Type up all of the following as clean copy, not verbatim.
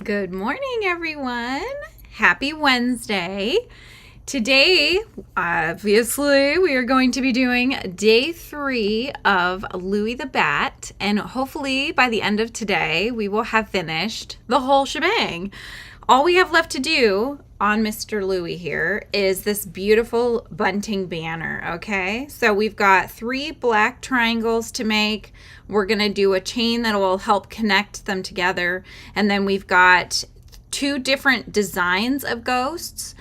Good morning, everyone. Happy Wednesday. Today, obviously, we are going to be doing day 3 of Louie the Bat, and hopefully by the end of today, we will have finished the whole shebang. All we have left to do on Mr. Louie here is this beautiful bunting banner, okay? So we've got 3 black triangles to make. We're gonna do a chain that will help connect them together. And then we've got 2 different designs of ghosts,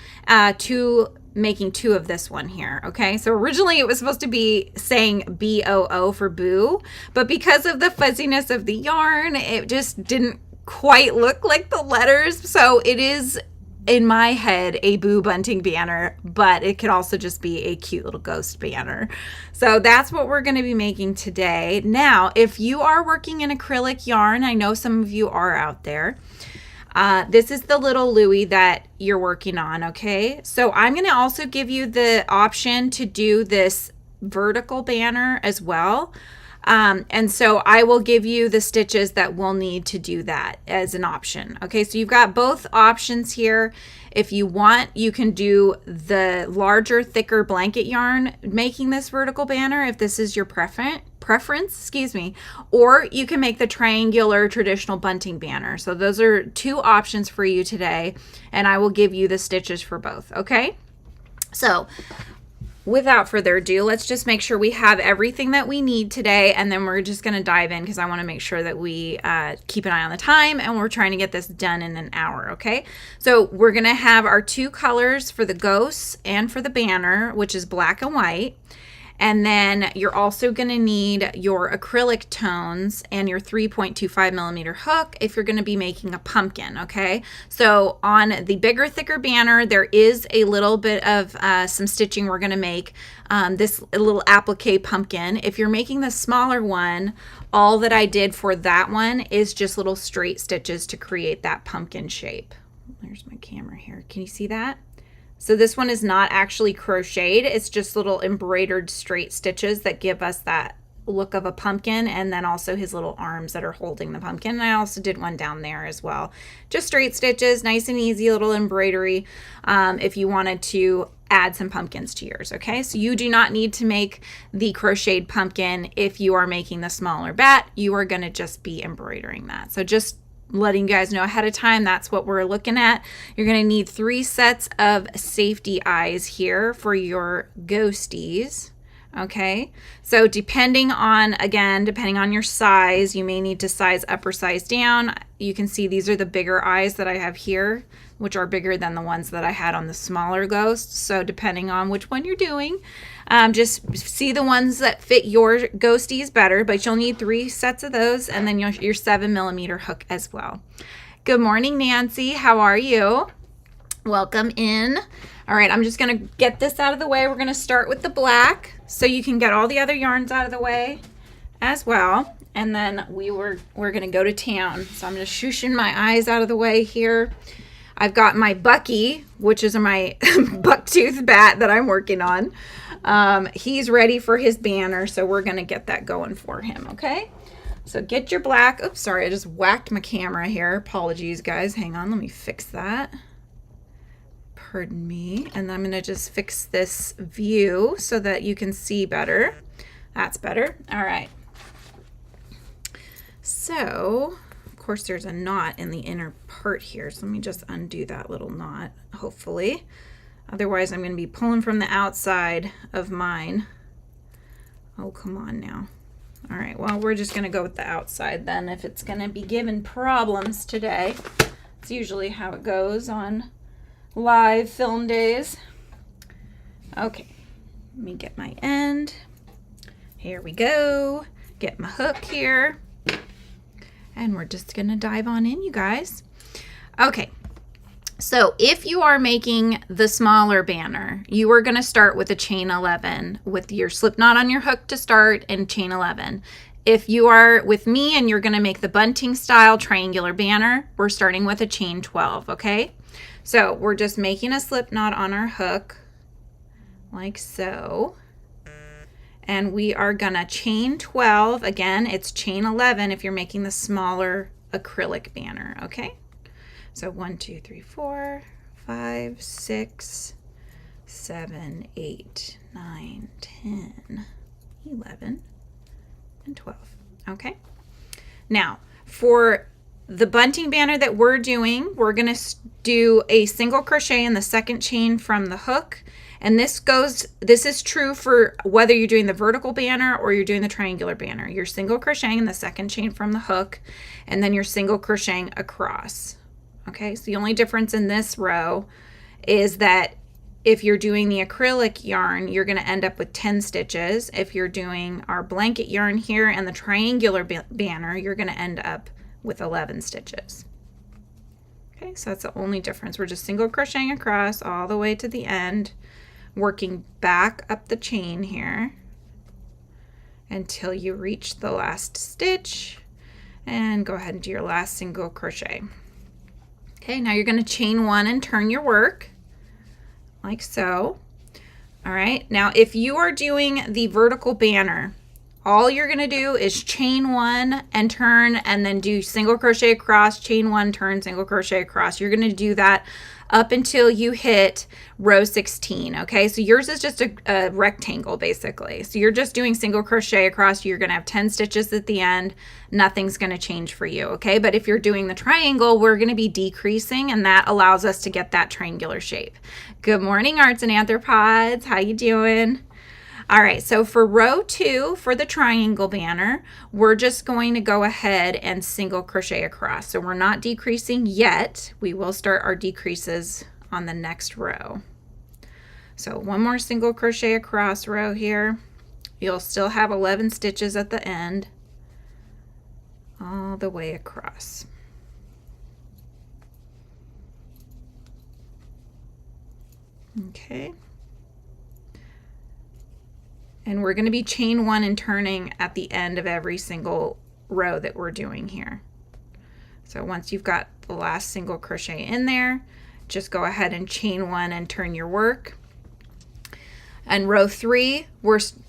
making 2 of this one here, okay? So originally it was supposed to be saying BOO for boo, but because of the fuzziness of the yarn, it just didn't quite look like the letters. So it is, in my head, a Boo Bunting banner, but it could also just be a cute little ghost banner. So that's what we're going to be making today. Now, if you are working in acrylic yarn, I know some of you are out there, this is the little Louie that you're working on, okay? So I'm going to also give you the option to do this vertical banner as well. And so I will give you the stitches that we'll need to do that as an option. Okay, so you've got both options here. If you want, you can do the larger, thicker blanket yarn making this vertical banner if this is your preference, or you can make the triangular traditional bunting banner. So those are 2 options for you today, and I will give you the stitches for both, okay? So without further ado, let's just make sure we have everything that we need today, and then we're just going to dive in because I want to make sure that we keep an eye on the time, and we're trying to get this done in an hour, okay? So we're going to have our 2 colors for the ghosts and for the banner, which is black and white. And then you're also going to need your acrylic tones and your 3.25 millimeter hook if you're going to be making a pumpkin, okay? So on the bigger, thicker banner, there is a little bit of some stitching we're going to make, this little applique pumpkin. If you're making the smaller one, all that I did for that one is just little straight stitches to create that pumpkin shape. There's my camera here. Can you see that? So this one is not actually crocheted. It's just little embroidered straight stitches that give us that look of a pumpkin, and then also his little arms that are holding the pumpkin. And I also did one down there as well. Just straight stitches, nice and easy little embroidery if you wanted to add some pumpkins to yours, okay? So you do not need to make the crocheted pumpkin if you are making the smaller bat. You are going to just be embroidering that. So just letting you guys know ahead of time, that's what we're looking at. You're going to need 3 sets of safety eyes here for your ghosties. Okay, so depending on your size, you may need to size up or size down. You can see these are the bigger eyes that I have here, which are bigger than the ones that I had on the smaller ghosts. So depending on which one you're doing, just see the ones that fit your ghosties better, but you'll need 3 sets of those, and then your 7 millimeter hook as well. Good morning, Nancy. How are you? Welcome in. All right, I'm just going to get this out of the way. We're going to start with the black so you can get all the other yarns out of the way as well. And then we're going to go to town. So I'm just shushing my eyes out of the way here. I've got my Bucky, which is my bucktooth bat that I'm working on. He's ready for his banner, so we're going to get that going for him, okay? So get your black. Oops, sorry, I just whacked my camera here. Apologies, guys. Hang on, let me fix that. Pardon me. And I'm going to just fix this view so that you can see better. That's better. All right. So, of course, there's a knot in the inner part here. So let me just undo that little knot, hopefully. Otherwise, I'm going to be pulling from the outside of mine. Oh, come on now. All right, well, we're just going to go with the outside then if it's going to be giving problems today. It's usually how it goes on live film days. Okay, let me get my end. Here we go. Get my hook here. And we're just going to dive on in, you guys. Okay, so if you are making the smaller banner, you are going to start with a chain 11 with your slip knot on your hook to start and chain 11. If you are with me and you're going to make the bunting style triangular banner, we're starting with a chain 12, okay? So we're just making a slip knot on our hook like so. And we are gonna chain 12. Again, it's chain 11 if you're making the smaller acrylic banner, okay? So 1, 2, 3, 4, 5, 6, 7, 8, 9, 10, 11, and 12. Okay. Now, for the bunting banner that we're doing, we're going to do a single crochet in the second chain from the hook. And this is true for whether you're doing the vertical banner or you're doing the triangular banner. You're single crocheting in the second chain from the hook, and then you're single crocheting across. Okay, so the only difference in this row is that if you're doing the acrylic yarn, you're going to end up with 10 stitches. If you're doing our blanket yarn here and the triangular banner, you're going to end up with 11 stitches. Okay, so that's the only difference. We're just single crocheting across all the way to the end, working back up the chain here until you reach the last stitch, and go ahead and do your last single crochet. Okay, now you're going to chain 1 and turn your work like so. All right, now if you are doing the vertical banner, all you're going to do is chain 1 and turn, and then do single crochet across, chain 1, turn, single crochet across. You're going to do that up until you hit row 16. Okay, so yours is just a rectangle basically. So you're just doing single crochet across. You're going to have 10 stitches at the end. Nothing's going to change for you. Okay, but if you're doing the triangle, we're going to be decreasing, and that allows us to get that triangular shape. Good morning, arts and anthropods. How you doing? All right, so for row 2 for the triangle banner, we're just going to go ahead and single crochet across. So we're not decreasing yet. We will start our decreases on the next row. So one more single crochet across row here. You'll still have 11 stitches at the end, all the way across. Okay. And we're going to be chain 1 and turning at the end of every single row that we're doing here. So once you've got the last single crochet in there, just go ahead and chain 1 and turn your work. And row 3,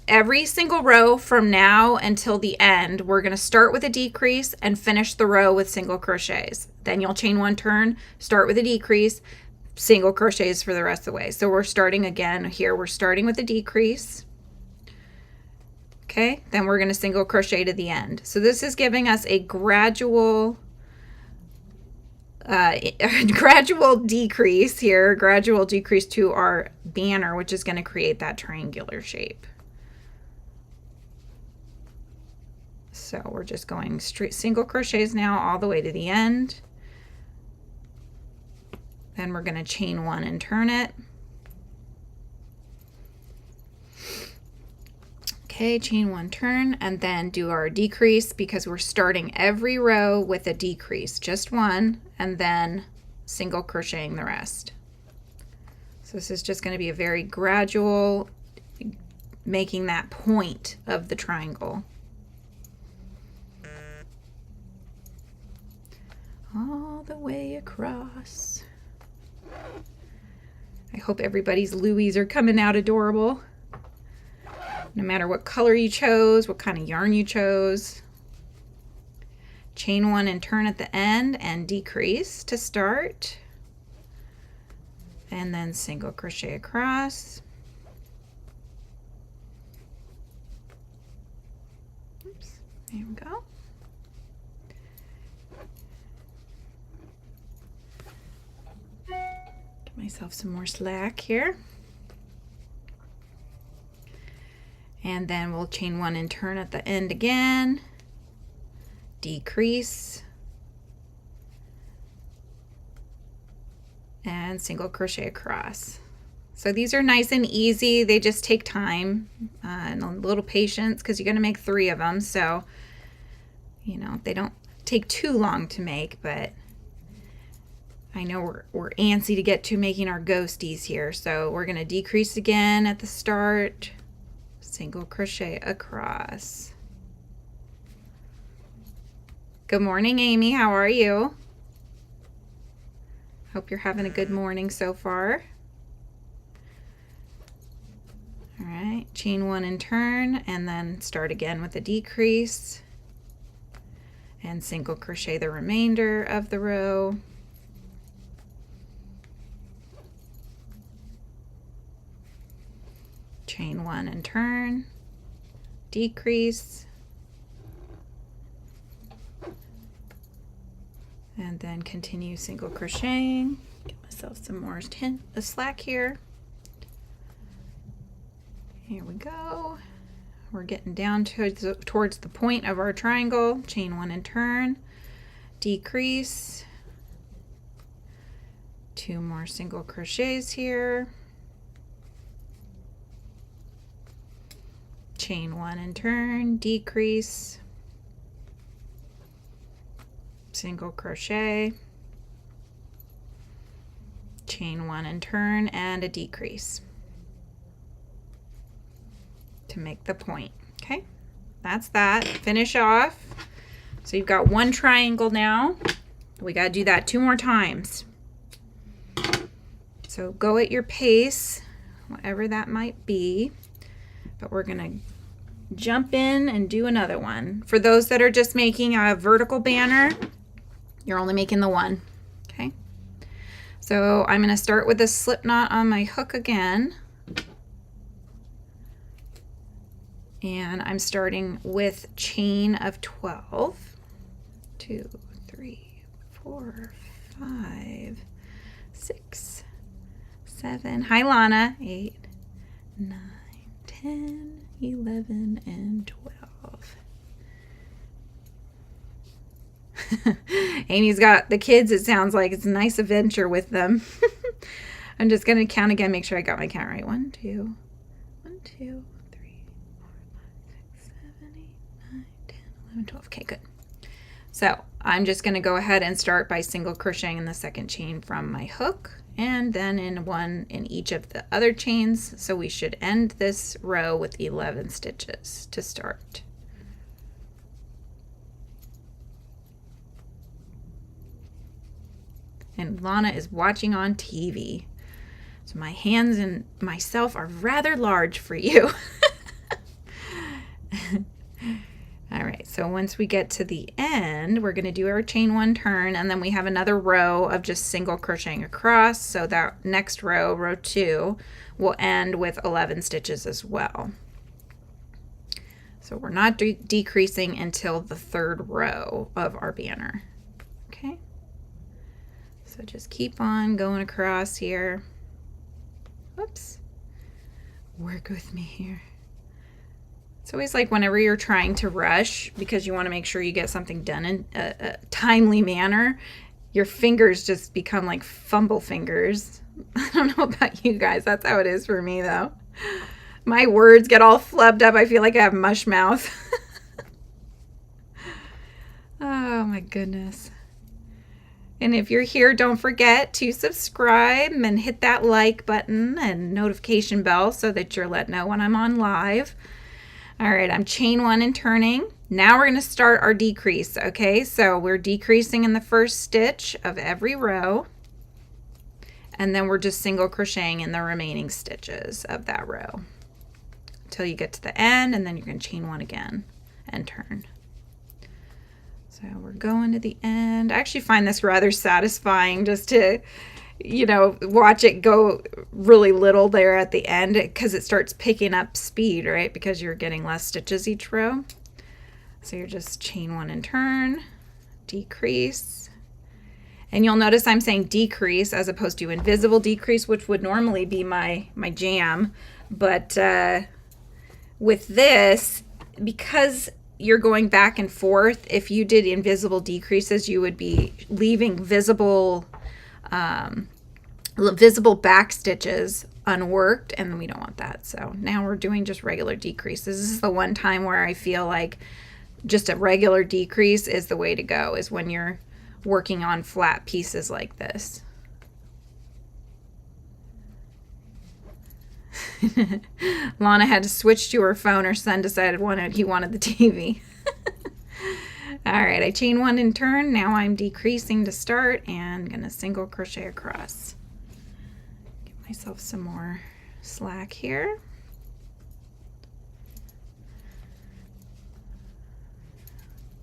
every single row from now until the end, we're going to start with a decrease and finish the row with single crochets. Then you'll chain 1, turn, start with a decrease, single crochets for the rest of the way. So we're starting again here. We're starting with a decrease. Okay, then we're going to single crochet to the end. So this is giving us a gradual decrease here, gradual decrease to our banner, which is going to create that triangular shape. So we're just going straight single crochets now all the way to the end. Then we're going to chain 1 and turn it. Okay, chain 1, turn, and then do our decrease, because we're starting every row with a decrease, just one, and then single crocheting the rest. So this is just going to be a very gradual, making that point of the triangle. All the way across. I hope everybody's Louis are coming out adorable. No matter what color you chose, what kind of yarn you chose. Chain 1 and turn at the end and decrease to start. And then single crochet across. Oops, there we go. Give myself some more slack here. And then we'll chain 1 and turn at the end again, decrease, and single crochet across. So these are nice and easy. They just take time and a little patience, because you're going to make 3 of them. So, you know, they don't take too long to make, but I know we're antsy to get to making our ghosties here. So we're going to decrease again at the start. Single crochet across. Good morning, Amy. How are you? Hope you're having a good morning so far. All right, chain 1 and turn, and then start again with a decrease and single crochet the remainder of the row. chain 1 and turn, decrease, and then continue single crocheting. Get myself some more slack here. Here we go. We're getting down towards the point of our triangle. Chain 1 and turn, decrease, 2 more single crochets here, chain 1 and turn, decrease, single crochet, chain 1 and turn, and a decrease to make the point. Okay, that's that. Finish off. So you've got one triangle now. We got to do that 2 more times. So go at your pace, whatever that might be. But we're going to jump in and do another one. For those that are just making a vertical banner, you're only making the one. Okay. So I'm going to start with a slip knot on my hook again. And I'm starting with chain of 12. 2, 3, 4, 5, 6, 7. Hi, Lana. 8, 9, 10, 11, and 12. Amy's got the kids. It sounds like it's a nice adventure with them. I'm just going to count again, make sure I got my count right. 1, 2, 1, 2, 3, 4, 5, 6, 7, 8, 9, 10, 11, 12. Okay, good. So I'm just going to go ahead and start by single crocheting in the second chain from my hook, and then in one in each of the other chains. So we should end this row with 11 stitches to start. And Lana is watching on TV. So my hands and myself are rather large for you. All right, so once we get to the end, we're going to do our chain 1 turn, and then we have another row of just single crocheting across. So that next row, row 2, will end with 11 stitches as well. So we're not decreasing until the 3rd row of our banner. Okay, so just keep on going across here. Whoops, work with me here. It's always like whenever you're trying to rush because you want to make sure you get something done in a timely manner, your fingers just become like fumble fingers. I don't know about you guys. That's how it is for me, though. My words get all flubbed up. I feel like I have mush mouth. Oh, my goodness. And if you're here, don't forget to subscribe and hit that like button and notification bell so that you're let know when I'm on live. All right, I'm chain 1 and turning. Now we're going to start our decrease, okay? So we're decreasing in the first stitch of every row, and then we're just single crocheting in the remaining stitches of that row until you get to the end, and then you're going to chain 1 again and turn. So we're going to the end. I actually find this rather satisfying just to, you know, watch it go really little there at the end because it starts picking up speed, right? Because you're getting less stitches each row. So you're just chain 1 and turn, decrease. And you'll notice I'm saying decrease as opposed to invisible decrease, which would normally be my jam. But with this, because you're going back and forth, if you did invisible decreases, you would be leaving visible back stitches unworked, and we don't want that. So now we're doing just regular decreases. This is the one time where I feel like just a regular decrease is the way to go, is when you're working on flat pieces like this. Lana had to switch to her phone. Her son decided he wanted the TV. All right, I chain 1 and turn. Now I'm decreasing to start and gonna single crochet across. Give myself some more slack here.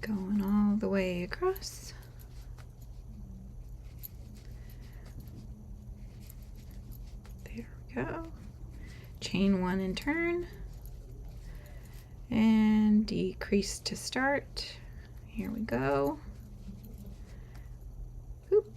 Going all the way across. There we go. chain 1 and turn, and decrease to start. Here we go. Oop.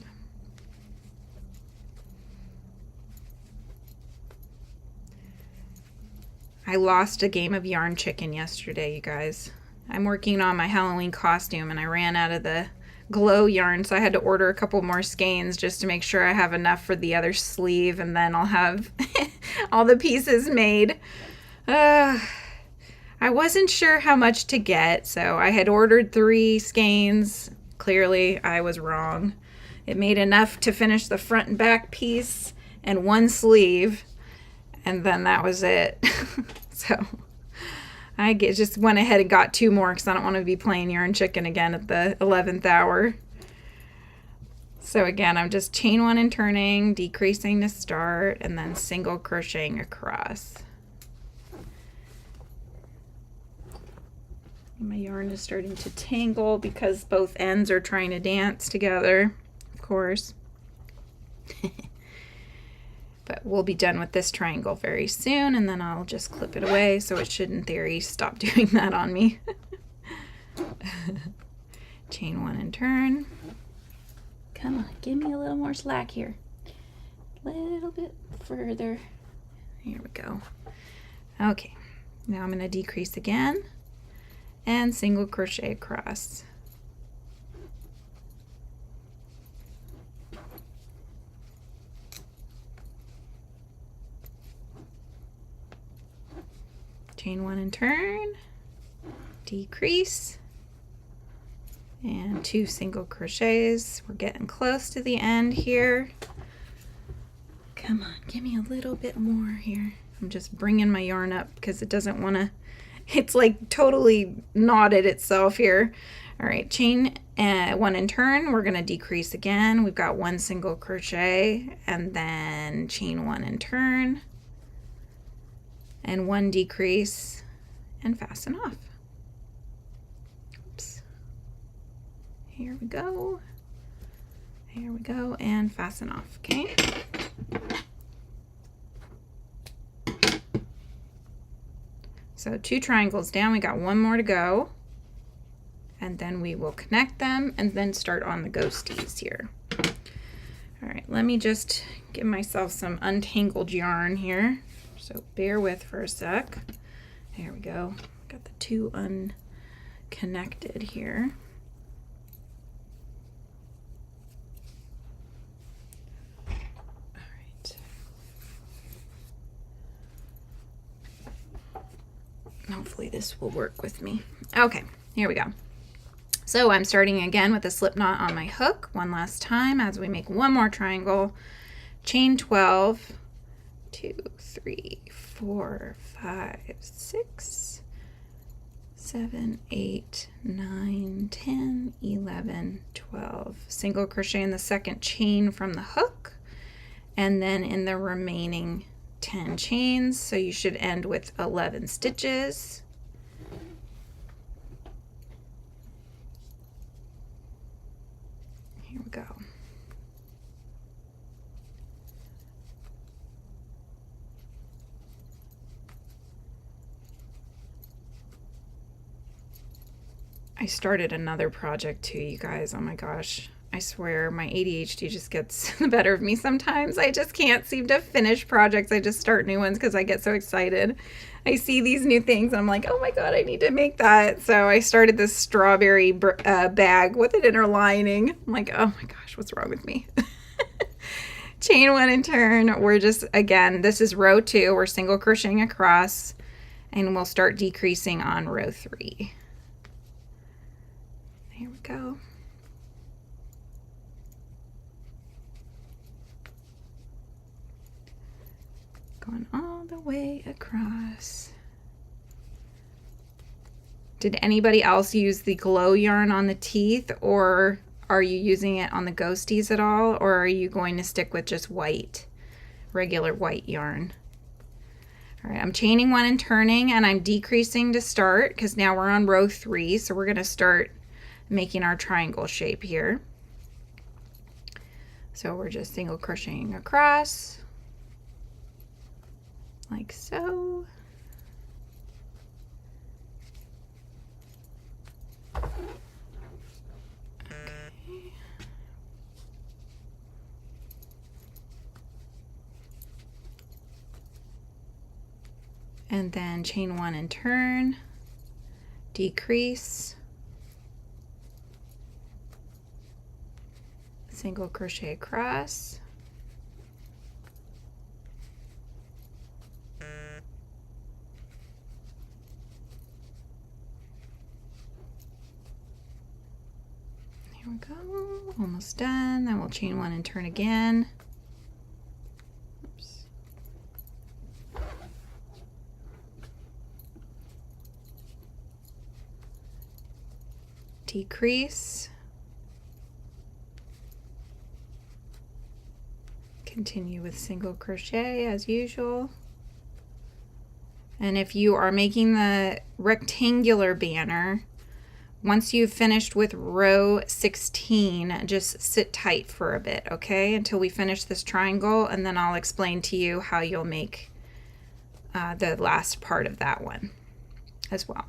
I lost a game of yarn chicken yesterday, you guys. I'm working on my Halloween costume and I ran out of the glow yarn, so I had to order a couple more skeins just to make sure I have enough for the other sleeve, and then I'll have all the pieces made. I wasn't sure how much to get, so I had ordered 3 skeins. Clearly I was wrong. It made enough to finish the front and back piece and 1 sleeve, and then that was it. So I just went ahead and got 2 more because I don't want to be playing yarn chicken again at the 11th hour. So again, I'm just chain 1 and turning, decreasing to start, and then single crocheting across. My yarn is starting to tangle because both ends are trying to dance together, of course. But we'll be done with this triangle very soon, and then I'll just clip it away, so it should in theory stop doing that on me. Chain 1 and turn. Come on, give me a little more slack here. A little bit further. Here we go. Okay, now I'm going to decrease again and single crochet across. Chain 1 and turn, decrease, and 2 single crochets. We're getting close to the end here. Come on, give me a little bit more here. I'm just bringing my yarn up because it doesn't want to, it's like totally knotted itself here. All right, chain 1 and turn. We're going to decrease again. We've got 1 single crochet, and then chain 1 and turn, and 1 decrease, and fasten off. Oops. Here we go. Here we go, and fasten off, okay? So 2 triangles down, we got 1 more to go, and then we will connect them and then start on the ghosties here. All right, let me just give myself some untangled yarn here. So bear with for a sec. There we go. Got the 2 unconnected here. All right. Hopefully this will work with me. Okay, here we go. So I'm starting again with a slip knot on my hook one last time as we make 1 more triangle. Chain 12. 2, 3, 4, 5, 6, 7, 8, 9, 10, 11, 12. Single crochet in the second chain from the hook, and then in the remaining 10 chains, so you should end with 11 stitches. Here we go. I started another project too, you guys. Oh my gosh. I swear my ADHD just gets the better of me sometimes. I just can't seem to finish projects. I just start new ones because I get so excited. I see these new things and I'm like, oh my God, I need to make that. So I started this strawberry bag with an inner lining. I'm like, oh my gosh, what's wrong with me? Chain 1 and turn. We're just, again, this is row 2. We're single crocheting across, and we'll start decreasing on row 3. Here we go. Going all the way across. Did anybody else use the glow yarn on the teeth, or are you using it on the ghosties at all, or are you going to stick with just white, regular white yarn? All right, I'm chaining 1 and turning, and I'm decreasing to start because now we're on row 3, so we're going to start making our triangle shape here. So we're just single crocheting across, like so. Okay. And then chain 1 and turn, decrease, single crochet across, here we go, almost done. Then we'll chain 1 and turn again. Oops. Decrease, continue with single crochet as usual. And if you are making the rectangular banner, once you've finished with row 16, just sit tight for a bit, okay, until we finish this triangle, and then I'll explain to you how you'll make the last part of that one as well.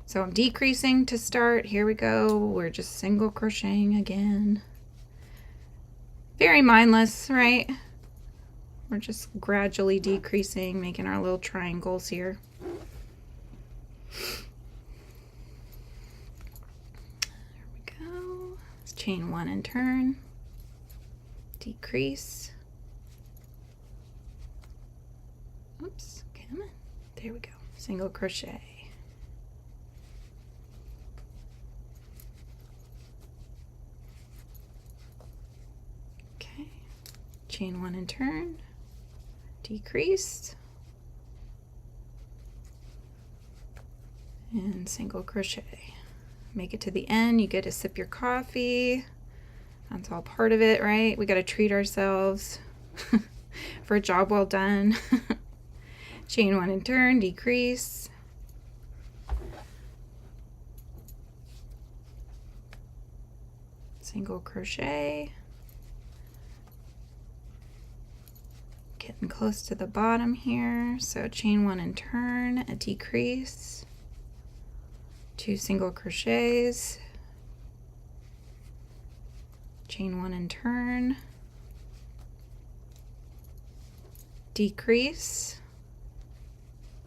So I'm decreasing to start. Here we go. We're just single crocheting again. Very mindless, right? We're just gradually decreasing, making our little triangles here. There we go. Let's chain 1 and turn. Decrease. Oops, come on. There we go. Single crochet. Chain 1 and turn, decrease, and single crochet. Make it to the end. You get to sip your coffee. That's all part of it, right? We got to treat ourselves for a job well done. Chain 1 and turn, decrease, single crochet. Getting close to the bottom here, so chain 1 and turn, a decrease, 2 single crochets, chain 1 and turn, decrease,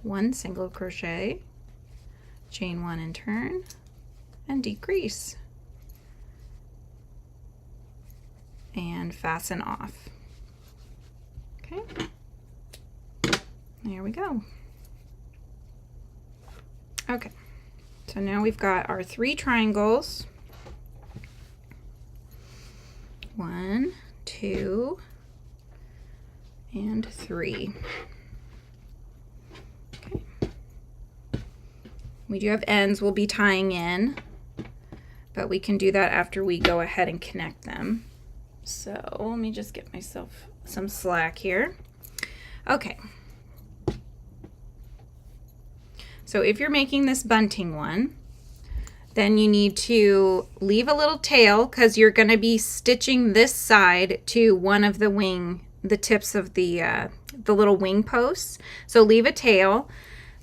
1 single crochet, chain 1 and turn, and decrease, and fasten off. Okay, there we go. Okay, so now we've got our 3 triangles. 1, 2, and 3. Okay. We do have ends we'll be tying in, but we can do that after we go ahead and connect them. So let me just get myself some slack here. Okay. So if you're making this bunting one, then you need to leave a little tail because you're going to be stitching this side to one of the tips of the little wing posts. So leave a tail.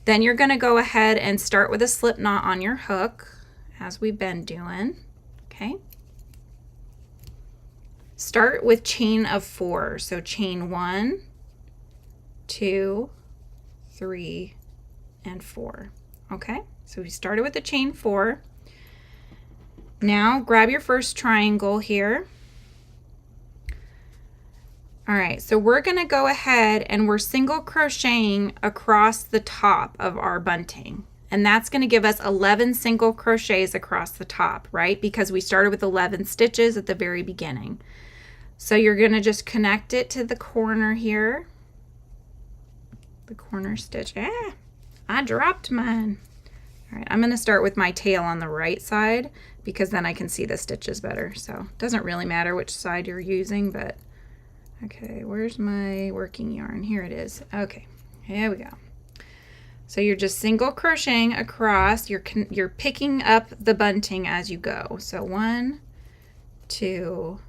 Then you're going to go ahead and start with a slip knot on your hook as we've been doing. Okay. Start with chain of 4. So chain 1, 2, 3, and 4. Okay, so we started with the chain 4. Now grab your first triangle here. All right, so we're going to go ahead and we're single crocheting across the top of our bunting. And that's going to give us 11 single crochets across the top, right? Because we started with 11 stitches at the very beginning. So you're going to just connect it to the corner here. The corner stitch. Ah, I dropped mine. All right, I'm going to start with my tail on the right side because then I can see the stitches better. So it doesn't really matter which side you're using, but okay, where's my working yarn? Here it is. Okay, here we go. So you're just single crocheting across. You're picking up the bunting as you go. So 1, 2,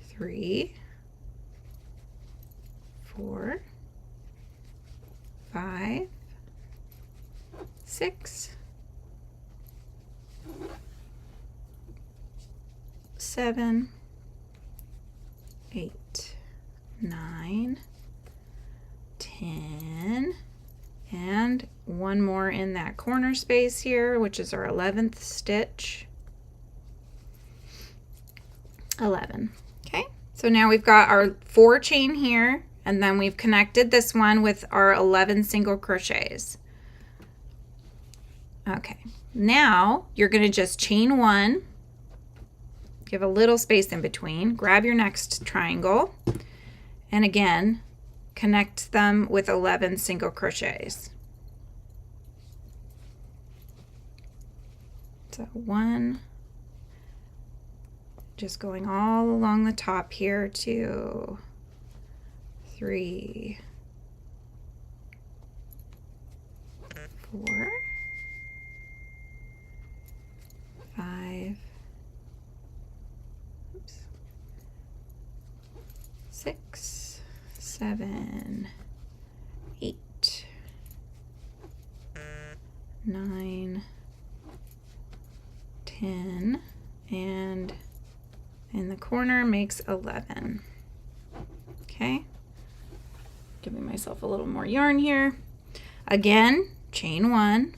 3, 4, 5, 6, 7, 8, 9, 10, and one more in that corner space here, which is our 11th stitch. 11. Okay, so now we've got our 4 chain here, and then we've connected this one with our 11 single crochets. Okay, now you're going to just chain 1, give a little space in between, grab your next triangle, and again connect them with 11 single crochets. So 1, just going all along the top here, 2, 3, 4, 5, 6, 7, 8, 9, 10, and in the corner makes 11. Okay, giving myself a little more yarn here. Again, chain 1.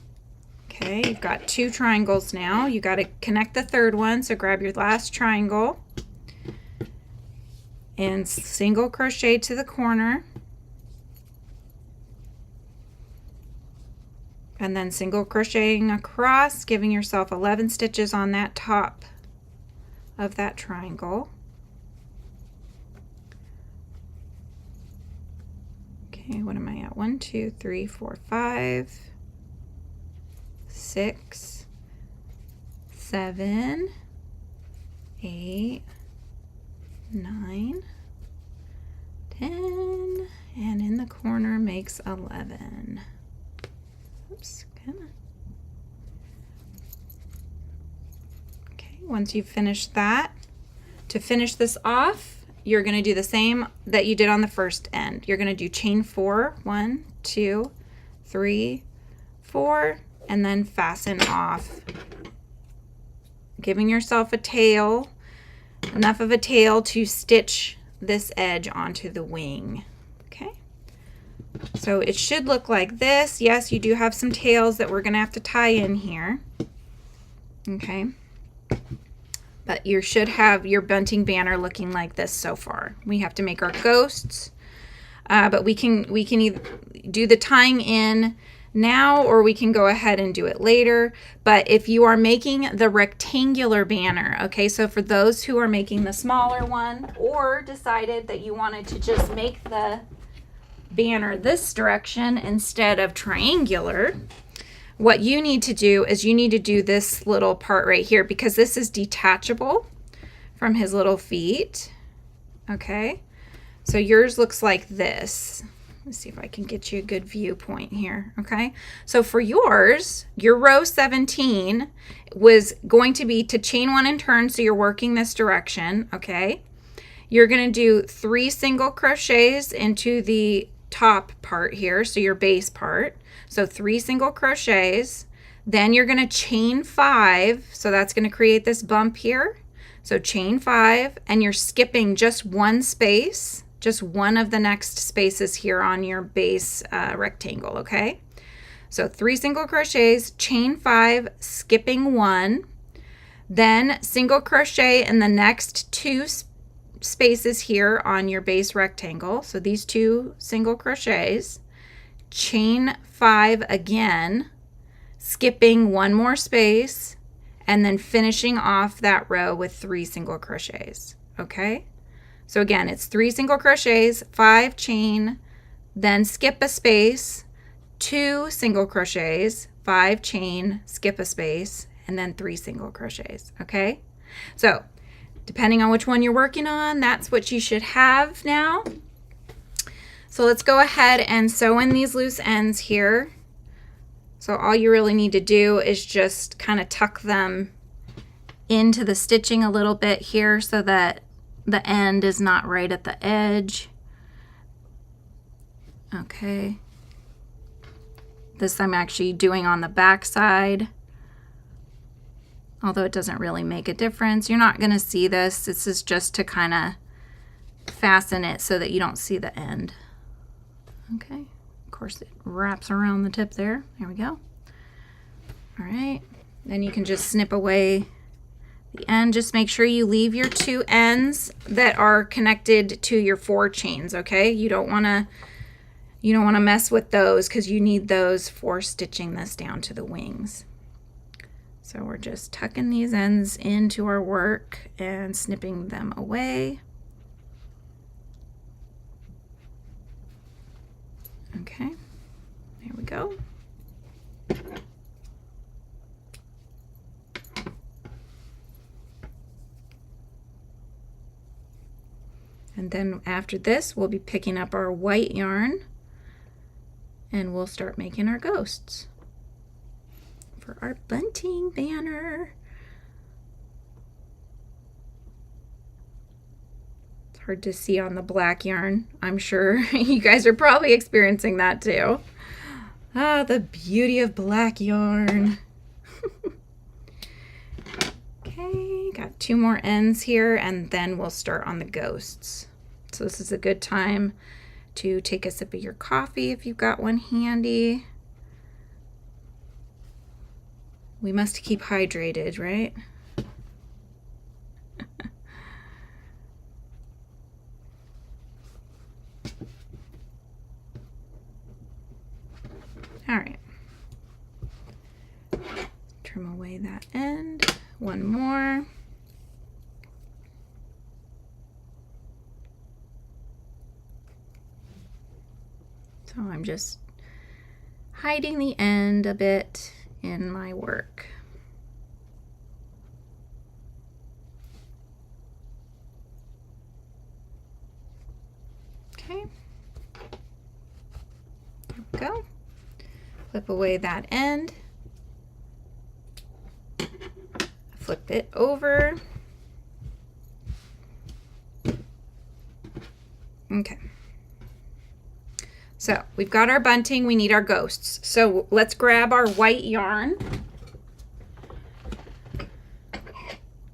Okay, you've got 2 triangles now. You got to connect the 3rd one, so grab your last triangle and single crochet to the corner, and then single crocheting across, giving yourself 11 stitches on that top of that triangle. Okay, what am I at? 1, 2, 3, 4, 5, 6, 7, 8, 9, 10, and in the corner makes 11. Oops, come on. Okay, once you've finished that, to finish this off, you're going to do the same that you did on the first end. You're going to do chain 4, 1, 2, 3, 4, and then fasten off, giving yourself a tail, enough of a tail to stitch this edge onto the wing. Okay, so it should look like this. Yes, you do have some tails that we're going to have to tie in here. Okay, but you should have your bunting banner looking like this so far. We have to make our ghosts, but we can either do the tying in now, or we can go ahead and do it later. But if you are making the rectangular banner, okay, so for those who are making the smaller one, or decided that you wanted to just make the banner this direction instead of triangular, what you need to do is you need to do this little part right here, because this is detachable from his little feet. Okay, so yours looks like this. Let's see if I can get you a good viewpoint here. Okay, so for yours, your row 17 was going to be to chain 1 and turn, so you're working this direction. Okay, you're going to do 3 single crochets into the top part here, so your base part. So 3 single crochets, then you're going to chain 5, so that's going to create this bump here. So chain 5, and you're skipping just 1 space, just one of the next spaces here on your base rectangle. Okay, so 3 single crochets, chain 5, skipping 1, then single crochet in the next 2 spaces here on your base rectangle. So these 2 single crochets, chain 5 again, skipping 1 more space, and then finishing off that row with 3 single crochets. Okay, so again, it's 3 single crochets, 5 chain, then skip a space, 2 single crochets, 5 chain, skip a space, and then 3 single crochets. Okay, so depending on which one you're working on, that's what you should have now. So let's go ahead and sew in these loose ends here. So all you really need to do is just kind of tuck them into the stitching a little bit here, so that the end is not right at the edge. Okay. This I'm actually doing on the back side, although it doesn't really make a difference. You're not going to see this. This is just to kind of fasten it so that you don't see the end. Okay. Of course, it wraps around the tip there. There we go. All right. Then you can just snip away the end. Just make sure you leave your 2 ends that are connected to your 4 chains, okay? You don't want to mess with those because you need those for stitching this down to the wings. So we're just tucking these ends into our work and snipping them away. Okay, there we go. And then after this, we'll be picking up our white yarn and we'll start making our ghosts for our bunting banner. It's hard to see on the black yarn. I'm sure you guys are probably experiencing that too. Ah, the beauty of black yarn. Okay, got 2 more ends here and then we'll start on the ghosts. So this is a good time to take a sip of your coffee if you've got one handy. We must keep hydrated, right? All right. Trim away that end. One more. So I'm just hiding the end a bit in my work. Okay. There we go. Flip away that end. Flip it over. Okay. So we've got our bunting, we need our ghosts. So let's grab our white yarn.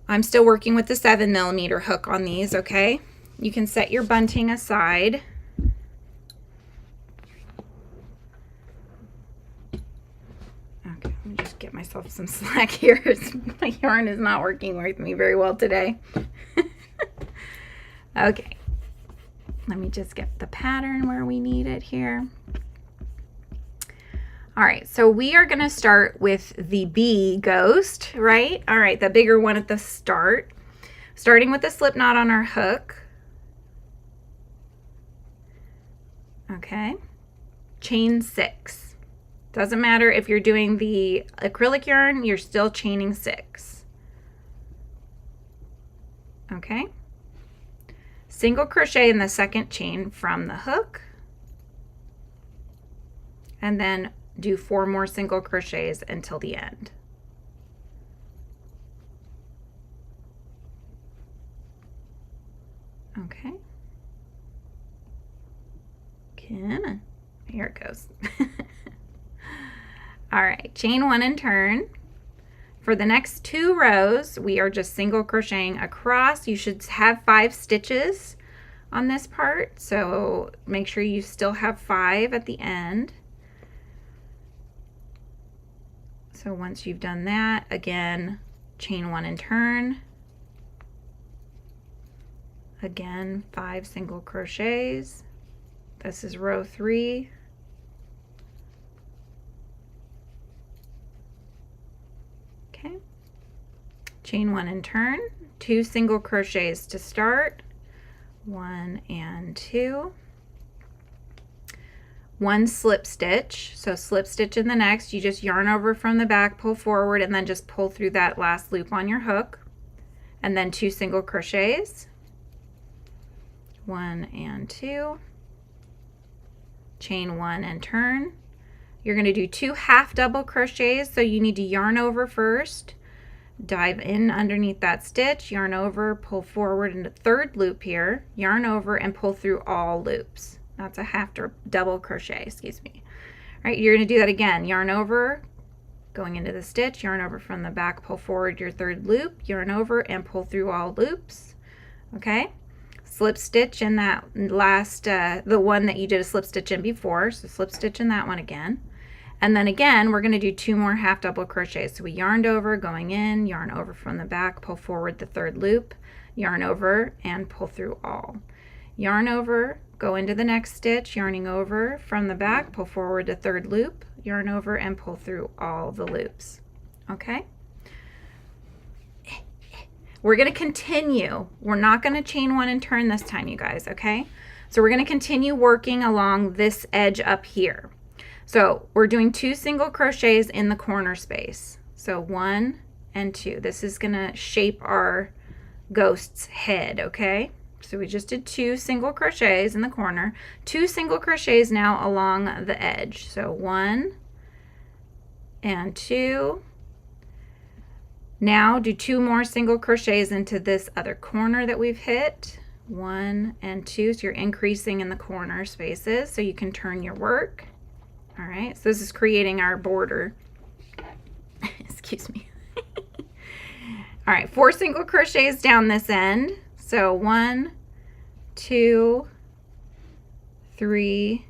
I'm still working with the 7mm hook on these, okay? You can set your bunting aside. Okay, let me just get myself some slack here. My yarn is not working with me very well today. Okay. Let me just get the pattern where we need it here. All right, so we are gonna start with the bee ghost, right? All right, the bigger one at the start. Starting with the slip knot on our hook. Okay, chain 6. Doesn't matter if you're doing the acrylic yarn, you're still chaining 6. Okay. Single crochet in the second chain from the hook and then do 4 more single crochets until the end. Okay. Come on. Here it goes. All right, chain 1 and turn. For the next 2 rows, we are just single crocheting across. You should have 5 stitches on this part, so make sure you still have 5 at the end. So once you've done that, again, chain 1 and turn. Again, 5 single crochets. This is row 3. Okay, chain 1 and turn, 2 single crochets to start, 1 and 2, 1 slip stitch, so slip stitch in the next, you just yarn over from the back, pull forward, and then just pull through that last loop on your hook, and then 2 single crochets, 1 and 2, chain 1 and turn. You're going to do 2 half double crochets, so you need to yarn over first, dive in underneath that stitch, yarn over, pull forward into 3rd loop here, yarn over and pull through all loops. That's a half double crochet, excuse me. All right, you're going to do that again. Yarn over, going into the stitch, yarn over from the back, pull forward your third loop, yarn over and pull through all loops. Okay, slip stitch in that last, the one that you did a slip stitch in before, so slip stitch in that one again. And then again, we're going to do 2 more half double crochets. So we yarned over, going in, yarn over from the back, pull forward the third loop, yarn over and pull through all. Yarn over, go into the next stitch, yarning over from the back, pull forward the third loop, yarn over and pull through all the loops. Okay? We're going to continue. We're not going to chain 1 and turn this time, you guys, okay? So we're going to continue working along this edge up here. So we're doing 2 single crochets in the corner space. So 1 and 2. This is going to shape our ghost's head, okay? So we just did 2 single crochets in the corner, 2 single crochets now along the edge. So 1 and 2. Now do 2 more single crochets into this other corner that we've hit. 1 and 2. So you're increasing in the corner spaces so you can turn your work. All right, so this is creating our border. Excuse me. All right, 4 single crochets down this end. So 1, 2, 3,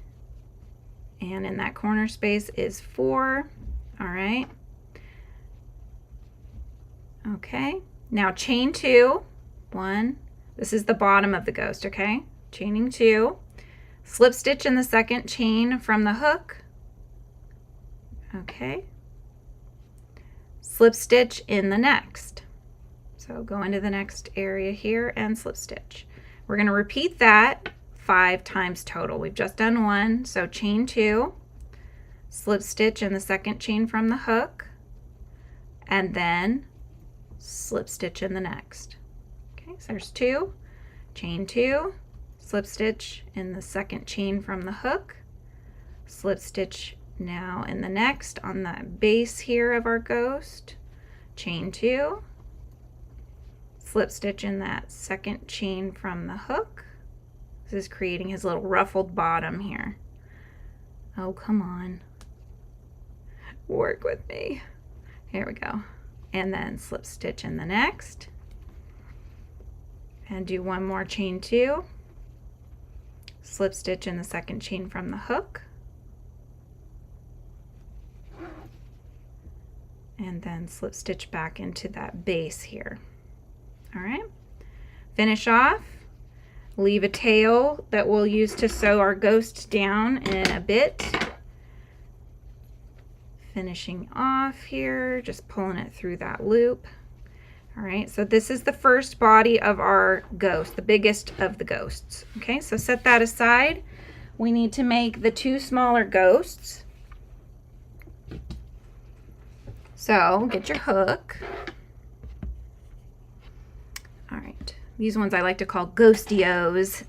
and in that corner space is 4. All right. Okay, now chain 2. 1. This is the bottom of the ghost, okay? Chaining 2. Slip stitch in the second chain from the hook. Okay. Slip stitch in the next. So go into the next area here and slip stitch. We're going to repeat that 5 times total. We've just done 1, so chain 2, slip stitch in the second chain from the hook, and then slip stitch in the next. Okay, so there's 2, chain 2, slip stitch in the second chain from the hook, slip stitch now in the next on the base here of our ghost, chain 2, slip stitch in that second chain from the hook. This is creating his little ruffled bottom here. Oh, come on. Work with me. Here we go. And then slip stitch in the next. And do 1 more chain 2. Slip stitch in the second chain from the hook. And then slip stitch back into that base here. All right, finish off, leave a tail that we'll use to sew our ghost down in a bit. Finishing off here, just pulling it through that loop. All right, so this is the first body of our ghost, the biggest of the ghosts. Okay, so set that aside. We need to make the 2 smaller ghosts. So get your hook. All right, these ones I like to call ghostios.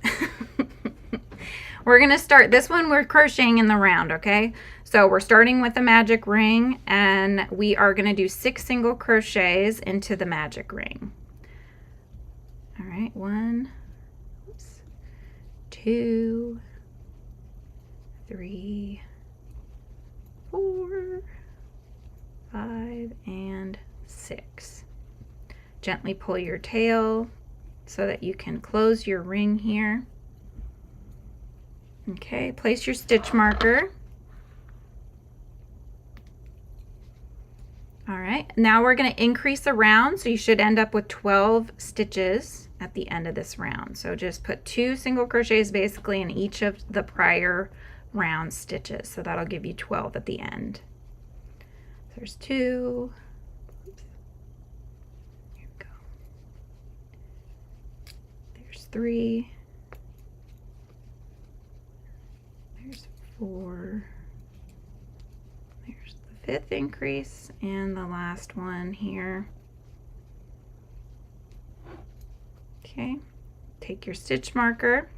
We're gonna start this one, we're crocheting in the round, okay? So we're starting with the magic ring and we are gonna do 6 single crochets into the magic ring. All right, 1, 2, 3, 4, 5, and 6. Gently pull your tail so that you can close your ring here. Okay, place your stitch marker. All right, now we're going to increase the round, so you should end up with 12 stitches at the end of this round. So just put 2 single crochets basically in each of the prior round stitches. So that'll give you 12 at the end. There's 2. Oops. Here we go. There's 3. There's 4. There's the 5th increase and the last one here. Okay, take your stitch marker.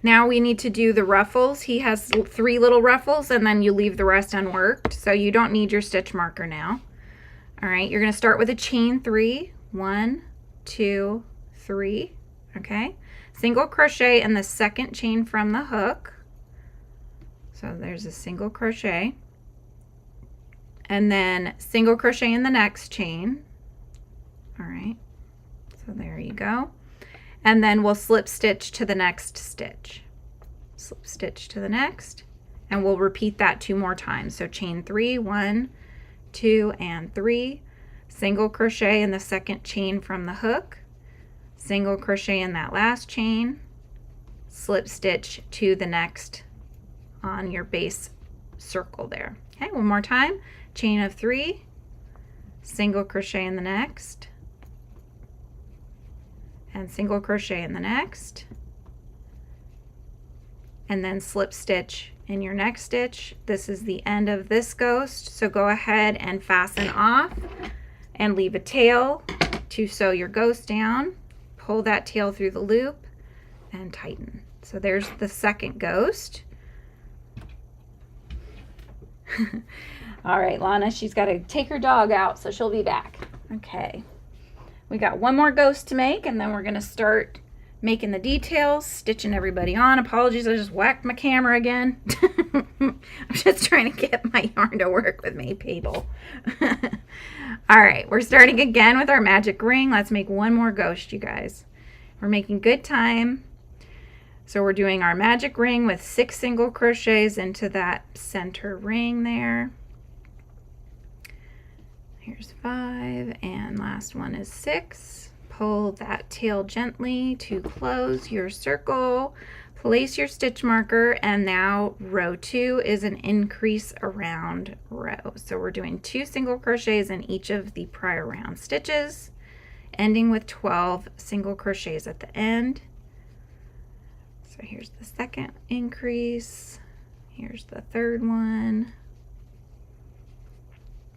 Now we need to do the ruffles. He has 3 little ruffles and then you leave the rest unworked. So you don't need your stitch marker now. All right, you're going to start with a chain 3. 1, 2, 3. Okay, single crochet in the second chain from the hook. So there's a single crochet, and then single crochet in the next chain. All right, so there you go. And then we'll slip stitch to the next stitch. Slip stitch to the next, and we'll repeat that 2 more times. So chain 3, 1, 2, and 3, single crochet in the second chain from the hook, single crochet in that last chain, slip stitch to the next on your base circle there. Okay, one more time. Chain of 3, single crochet in the next, and single crochet in the next, and then slip stitch in your next stitch. This is the end of this ghost, so go ahead and fasten off and leave a tail to sew your ghost down. Pull that tail through the loop and tighten. So there's the second ghost. All right, Lana, she's got to take her dog out, so she'll be back. Okay. We got one more ghost to make, and then we're going to start making the details, stitching everybody on. Apologies, I just whacked my camera again. I'm just trying to get my yarn to work with me, people. All right, we're starting again with our magic ring. Let's make one more ghost, you guys. We're making good time. So we're doing our magic ring with 6 single crochets into that center ring there. Here's 5, and last one is 6. Pull that tail gently to close your circle. Place your stitch marker, and now row 2 is an increase around row. So we're doing 2 single crochets in each of the prior round stitches, ending with 12 single crochets at the end. So here's the second increase. Here's the third one.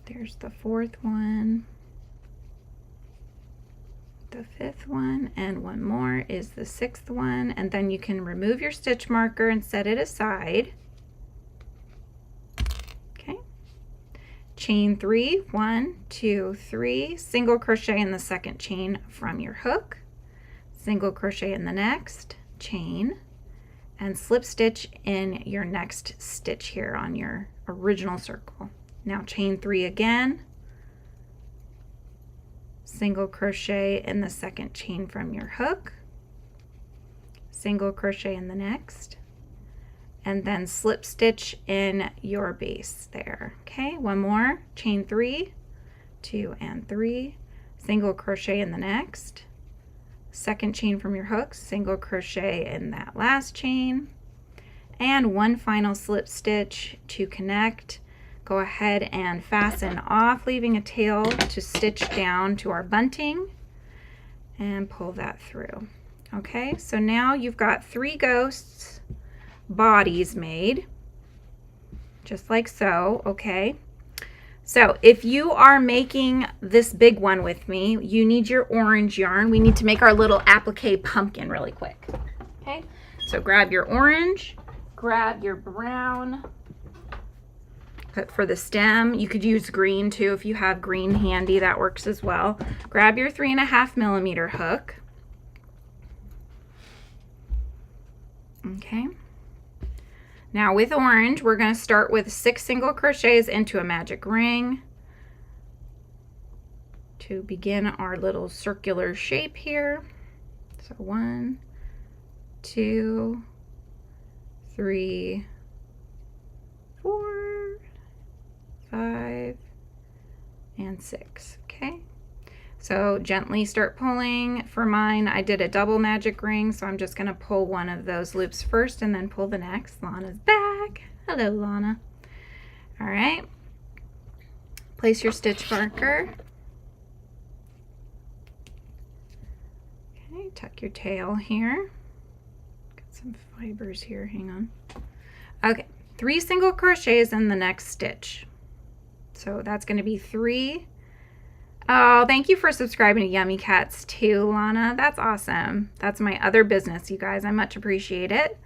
There's the fourth one, the fifth one, and one more is the 6th one. And then you can remove your stitch marker and set it aside. Okay. Chain 3, 1, 2, 3, single crochet in the second chain from your hook, single crochet in the next chain, and slip stitch in your next stitch here on your original circle. Now chain 3 again, single crochet in the second chain from your hook, single crochet in the next, and then slip stitch in your base there. Okay, one more, chain 3, 2 and 3, single crochet in the next, second chain from your hook, single crochet in that last chain, and one final slip stitch to connect. Go ahead and fasten off, leaving a tail to stitch down to our bunting, and pull that through. Okay, so now you've got 3 ghosts bodies made, just like so. Okay, so if you are making this big one with me, you need your orange yarn. We need to make our little applique pumpkin really quick. Okay, so grab your orange, grab your brown. But for the stem, you could use green too. If you have green handy, that works as well. Grab your 3.5 millimeter hook. Okay. Now with orange, we're going to start with 6 single crochets into a magic ring to begin our little circular shape here. So 1, 2, 3, 4, 5, and 6. Okay, so gently start pulling. For mine, I did a double magic ring, so I'm just going to pull one of those loops first and then pull the next. Lana's back. Hello, Lana. All right, place your stitch marker. Okay, tuck your tail here. Got some fibers here, hang on. Okay, 3 single crochets in the next stitch. So that's going to be 3. Oh, thank you for subscribing to Yummy Cats too, Lana. That's awesome. That's my other business, you guys. I much appreciate it.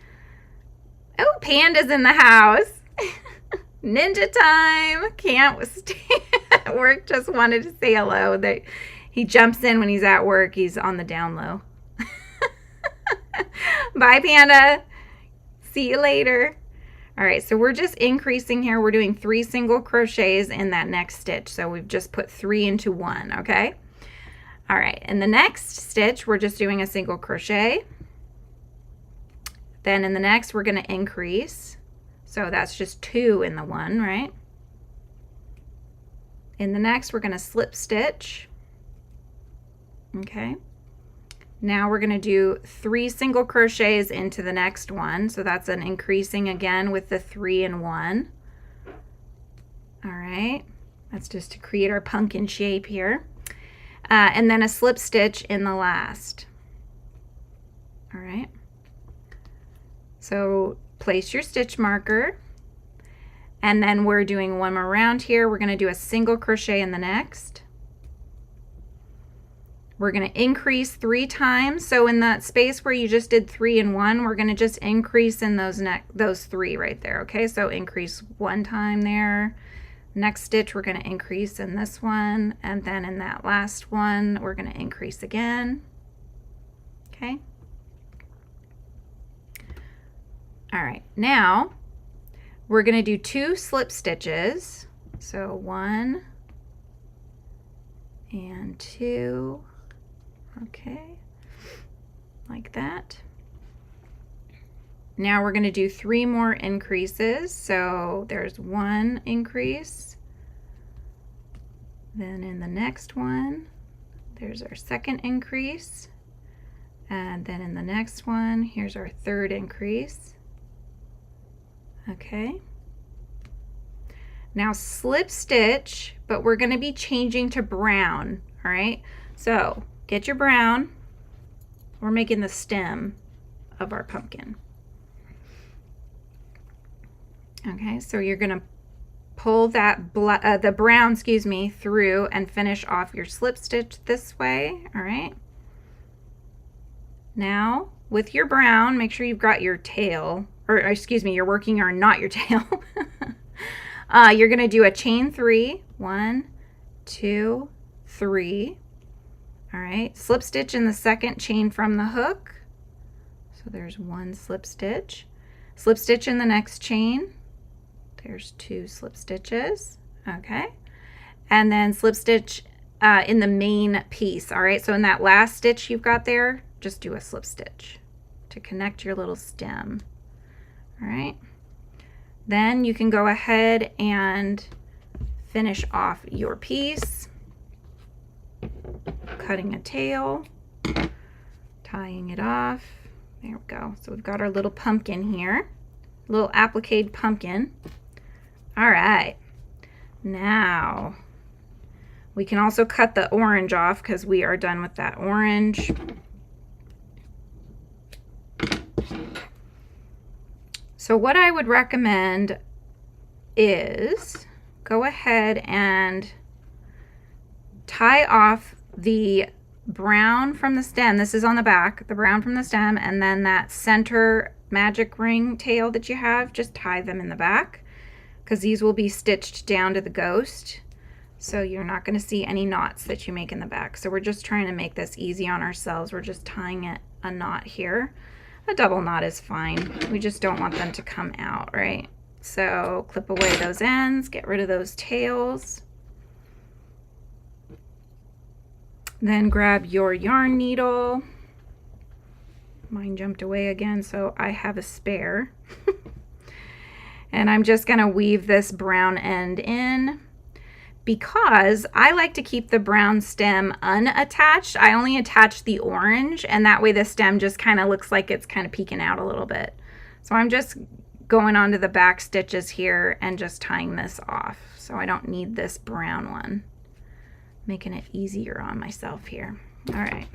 Oh, Panda's in the house. Ninja time. Can't stay at work. Just wanted to say hello. He jumps in when he's at work. He's on the down low. Bye, Panda. See you later. All right, so we're just increasing here. We're doing 3 single crochets in that next stitch. So we've just put 3 into 1, okay? All right, in the next stitch, we're just doing a single crochet. Then in the next, we're going to increase. So that's just 2 in the one, right? In the next, we're going to slip stitch. Okay. Now we're going to do 3 single crochets into the next one. So that's an increasing again with the 3 and 1. All right. That's just to create our pumpkin shape here. And then a slip stitch in the last. All right. So place your stitch marker. And then we're doing one more round here. We're going to do a single crochet in the next. We're going to increase 3 times. So in that space where you just did 3 and 1, we're going to just increase in those 3 right there. Okay, so increase 1 time there. Next stitch, we're going to increase in this one. And then in that last one, we're going to increase again. Okay. All right, now we're going to do 2 slip stitches. So 1 and 2. Okay, like that. Now we're going to do 3 more increases. So there's 1 increase. Then in the next one, there's our second increase. And then in the next one, here's our third increase. Okay. Now slip stitch, but we're going to be changing to brown. All right. So get your brown. We're making the stem of our pumpkin. Okay, so you're going to pull that the brown, excuse me, through and finish off your slip stitch this way. All right. Now with your brown, make sure you've got your tail, or excuse me, your working yarn, not your tail. You're going to do a chain 3. 1, 2, 3. All right, slip stitch in the second chain from the hook. So there's 1 slip stitch. Slip stitch in the next chain. There's 2 slip stitches. Okay. And then slip stitch in the main piece. All right, so in that last stitch you've got there, just do a slip stitch to connect your little stem. All right. Then you can go ahead and finish off your piece. Cutting a tail, tying it off. There we go. So we've got our little pumpkin here, little applique pumpkin. All right. Now we can also cut the orange off because we are done with that orange. So what I would recommend is go ahead and tie off the brown from the stem. This is on the back, the brown from the stem, and then that center magic ring tail that you have, just tie them in the back because these will be stitched down to the ghost. So you're not going to see any knots that you make in the back. So we're just trying to make this easy on ourselves. We're just tying it a knot here. A double knot is fine. We just don't want them to come out, right? So clip away those ends, get rid of those tails. Then grab your yarn needle. Mine jumped away again, so I have a spare. And I'm just going to weave this brown end in. Because I like to keep the brown stem unattached, I only attach the orange, and that way the stem just kind of looks like it's kind of peeking out a little bit. So I'm just going onto the back stitches here and just tying this off. So I don't need this brown one. Making it easier on myself here. All right,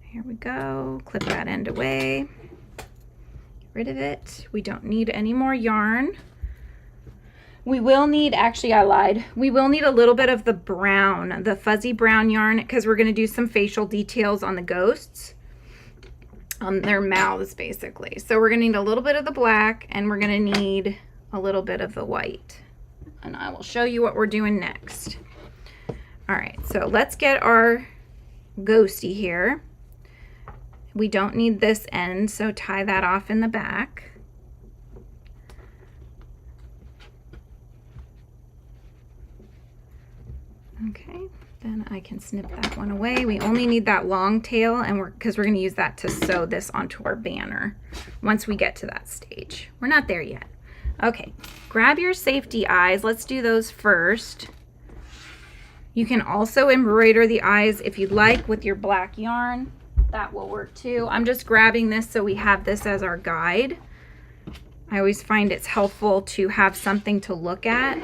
here we go. Clip that end away. Get rid of it. We don't need any more yarn. We will need, actually I lied, we will need a little bit of the brown, the fuzzy brown yarn, because we're going to do some facial details on the ghosts, on their mouths basically. So we're going to need a little bit of the black and we're going to need a little bit of the white. And I will show you what we're doing next. All right, so let's get our ghosty here. We don't need this end, so tie that off in the back. Okay, then I can snip that one away. We only need that long tail, and because we're going to use that to sew this onto our banner once we get to that stage. We're not there yet. Okay, grab your safety eyes. Let's do those first. You can also embroider the eyes if you'd like with your black yarn. That will work too. I'm just grabbing this so we have this as our guide. I always find it's helpful to have something to look at,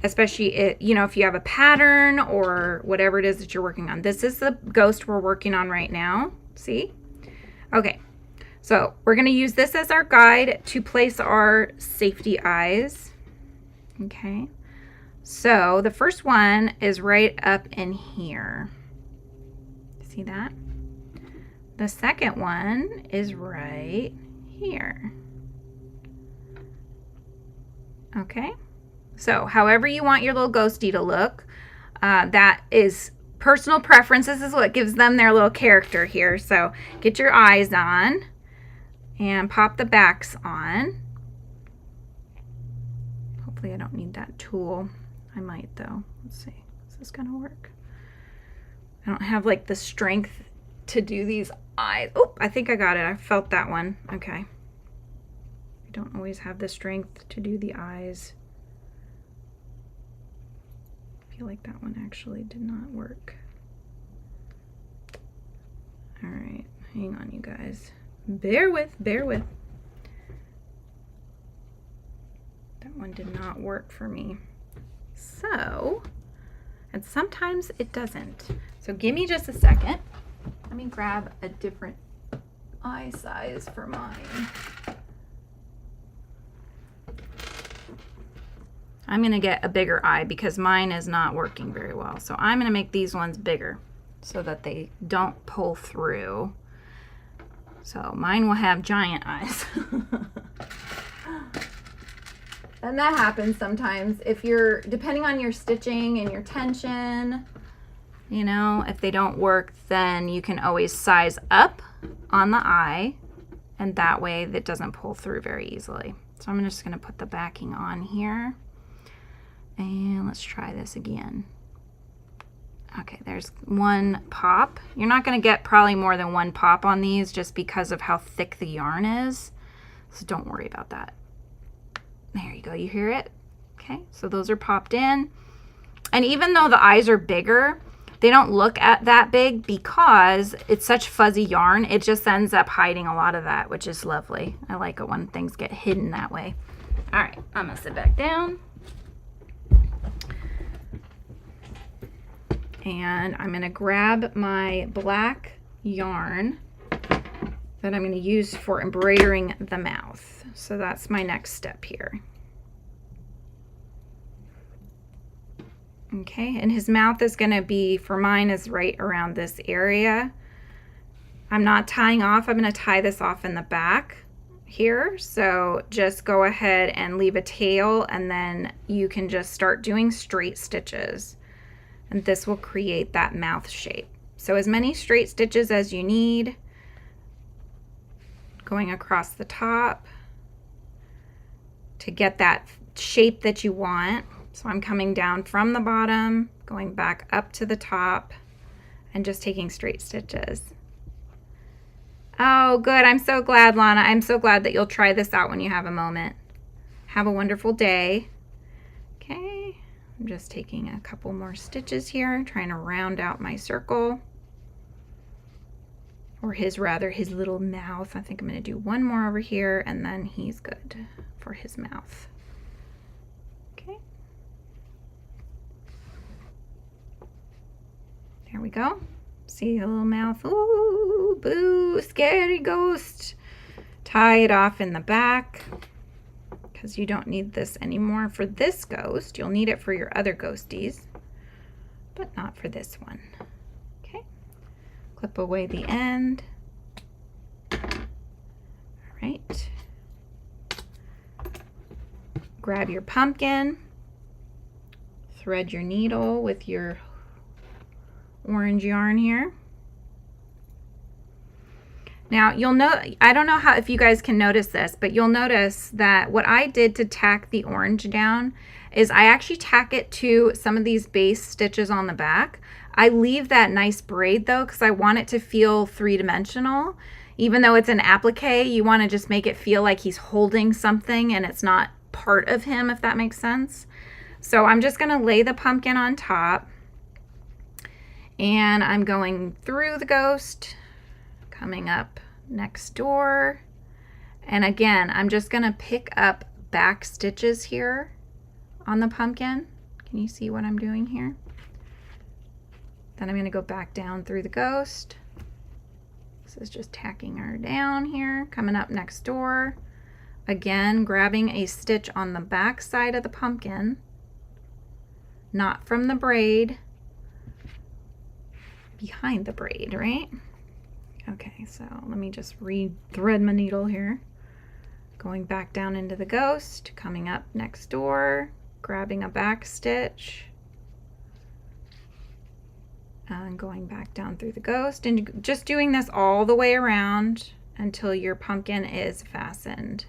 especially if you have a pattern or whatever it is that you're working on. This is the ghost we're working on right now. See? Okay, so we're going to use this as our guide to place our safety eyes. Okay, so the first one is right up in here. See that? The second one is right here. Okay, so however you want your little ghosty to look, that is personal preferences, is what gives them their little character here. So get your eyes on and pop the backs on. Hopefully I don't need that tool. I might though. Let's see, is this gonna work? I don't have like the strength to do these eyes. Oh, I think I got it. I felt that one. Okay. I don't always have the strength to do the eyes. I feel like that one actually did not work. All right, hang on you guys. Bear with. That one did not work for me. So, and sometimes it doesn't. So give me just a second. Let me grab a different eye size for mine. I'm going to get a bigger eye because mine is not working very well. So I'm going to make these ones bigger so that they don't pull through. So mine will have giant eyes. And that happens sometimes if you're, depending on your stitching and your tension, if they don't work, then you can always size up on the eye, and that way that doesn't pull through very easily. So I'm just going to put the backing on here, and let's try this again. Okay, there's one pop. You're not going to get probably more than one pop on these just because of how thick the yarn is, so don't worry about that. There you go, you hear it? Okay, so those are popped in. And even though the eyes are bigger, they don't look at that big because it's such fuzzy yarn. It just ends up hiding a lot of that, which is lovely. I like it when things get hidden that way. All right, I'm gonna sit back down. And I'm gonna grab my black yarn that I'm gonna use for embroidering the mouth. So that's my next step here. Okay, and his mouth is going to be, for mine, is right around this area. I'm not tying off. I'm going to tie this off in the back here. So just go ahead and leave a tail, and then you can just start doing straight stitches. And this will create that mouth shape. So as many straight stitches as you need, going across the top to get that shape that you want. So I'm coming down from the bottom, going back up to the top, and just taking straight stitches. Oh, good. I'm so glad, Lana. I'm so glad that you'll try this out when you have a moment. Have a wonderful day. Okay, I'm just taking a couple more stitches here, trying to round out my circle. Or his little mouth. I think I'm going to do one more over here, and then he's good for his mouth. Okay. There we go. See the little mouth. Ooh, boo, scary ghost. Tie it off in the back because you don't need this anymore for this ghost. You'll need it for your other ghosties, but not for this one. Okay. Clip away the end. All right. Grab your pumpkin. Thread your needle with your orange yarn here. Now you'll know, I don't know how, if you guys can notice this, but you'll notice that what I did to tack the orange down is I actually tack it to some of these base stitches on the back. I leave that nice braid though, because I want it to feel three-dimensional. Even though it's an applique, you want to just make it feel like he's holding something and it's not part of him, if that makes sense. So I'm just going to lay the pumpkin on top, and I'm going through the ghost, coming up next door, and again I'm just going to pick up back stitches here on the pumpkin. Can you see what I'm doing here? Then I'm going to go back down through the ghost. This is just tacking her down here, coming up next door. Again, grabbing a stitch on the back side of the pumpkin, not from the braid, behind the braid, right? Okay, so let me just re-thread my needle here. Going back down into the ghost, coming up next door, grabbing a back stitch, and going back down through the ghost, and just doing this all the way around until your pumpkin is fastened.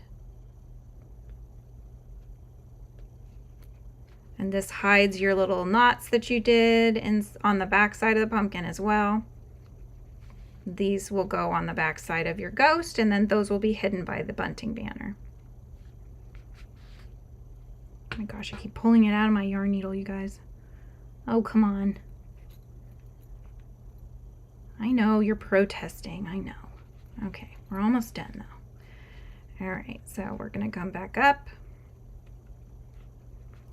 And this hides your little knots that you did on the back side of the pumpkin as well. These will go on the back side of your ghost, and then those will be hidden by the bunting banner. Oh my gosh, I keep pulling it out of my yarn needle, you guys. Oh, come on. I know you're protesting, I know. Okay, we're almost done though. All right, so we're gonna come back up.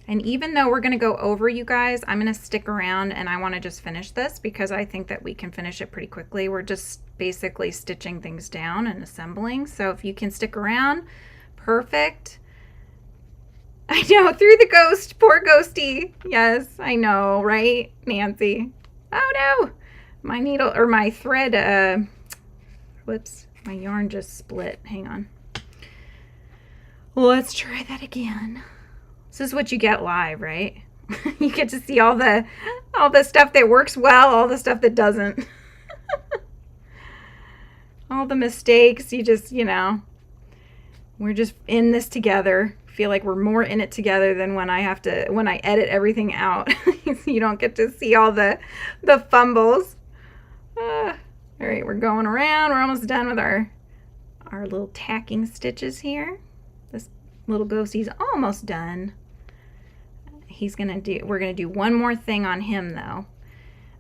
And even though we're gonna go over, you guys, I'm gonna stick around and I wanna just finish this because I think that we can finish it pretty quickly. We're just basically stitching things down and assembling. So if you can stick around, perfect. I know, through the ghost, poor ghosty. Yes, I know, right, Nancy? Oh no, my needle, or my thread, whoops, my yarn just split. Hang on. Let's try that again. This is what you get live, right? You get to see all the stuff that works well, all the stuff that doesn't. All the mistakes, you just, you know, we're just in this together. Feel like we're more in it together than when I edit everything out. You don't get to see all the fumbles. All right, we're going around. We're almost done with our little tacking stitches here. This little ghostie's almost done. We're gonna do one more thing on him though.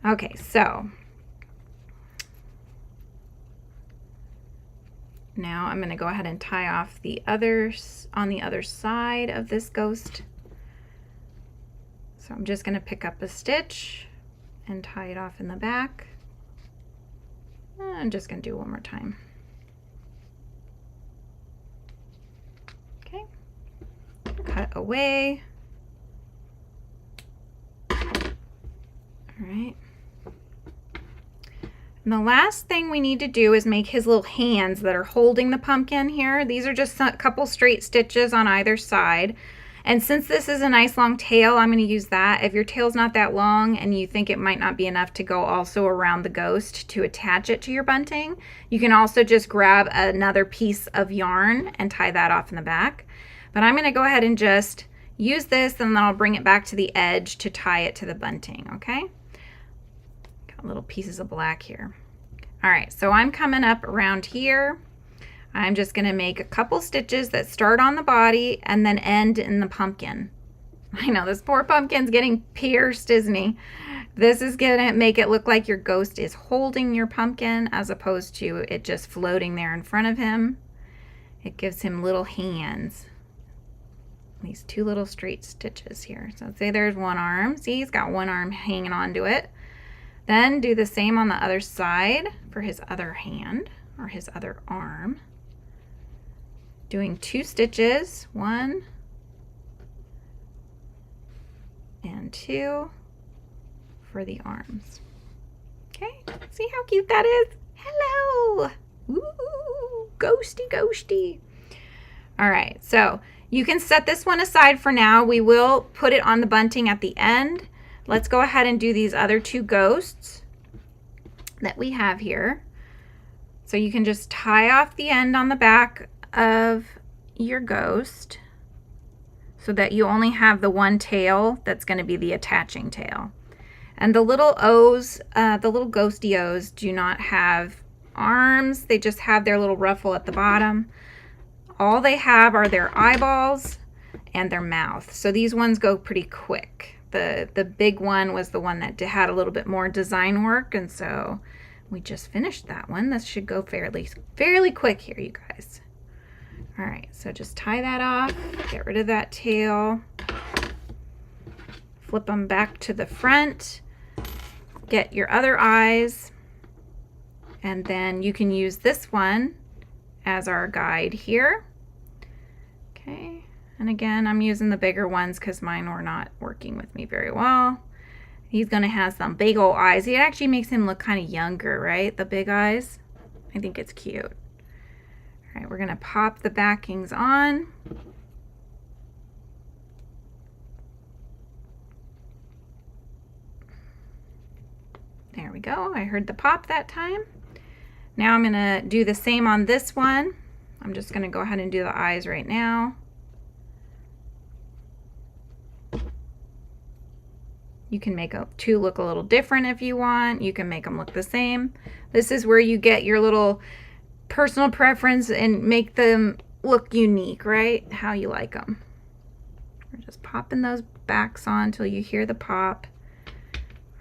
Okay, so now I'm gonna go ahead and tie off the others on the other side of this ghost. So I'm just gonna pick up a stitch and tie it off in the back. I'm just gonna do one more time. Okay, cut away. All right. And the last thing we need to do is make his little hands that are holding the pumpkin here. These are just a couple straight stitches on either side. And since this is a nice long tail, I'm going to use that. If your tail's not that long and you think it might not be enough to go also around the ghost to attach it to your bunting, you can also just grab another piece of yarn and tie that off in the back. But I'm going to go ahead and just use this, and then I'll bring it back to the edge to tie it to the bunting, okay? Got little pieces of black here. All right, so I'm coming up around here. I'm just gonna make a couple stitches that start on the body and then end in the pumpkin. I know, this poor pumpkin's getting pierced, isn't he? This is gonna make it look like your ghost is holding your pumpkin as opposed to it just floating there in front of him. It gives him little hands. These two little straight stitches here. So say there's one arm. See, he's got one arm hanging onto it. Then do the same on the other side for his other hand or his other arm. Doing two stitches, 1 and 2 for the arms. Okay, see how cute that is? Hello! Ooh, ghosty, ghosty. All right, so you can set this one aside for now. We will put it on the bunting at the end. Let's go ahead and do these other two ghosts that we have here. So you can just tie off the end on the back of your ghost so that you only have the one tail that's going to be the attaching tail. And the little O's, the little ghosty O's, do not have arms. They just have their little ruffle at the bottom. All they have are their eyeballs and their mouth. So these ones go pretty quick. The big one was the one that had a little bit more design work, and so we just finished that one. This should go fairly quick here, you guys. All right, so just tie that off, get rid of that tail, flip them back to the front, get your other eyes, and then you can use this one as our guide here. Okay. And again, I'm using the bigger ones because mine were not working with me very well. He's going to have some big old eyes. It actually makes him look kind of younger, right? The big eyes. I think it's cute. All right, we're going to pop the backings on. There we go. I heard the pop that time. Now I'm going to do the same on this one. I'm just going to go ahead and do the eyes right now. You can make two look a little different if you want. You can make them look the same. This is where you get your little personal preference and make them look unique, right? How you like them. We're just popping those backs on until you hear the pop.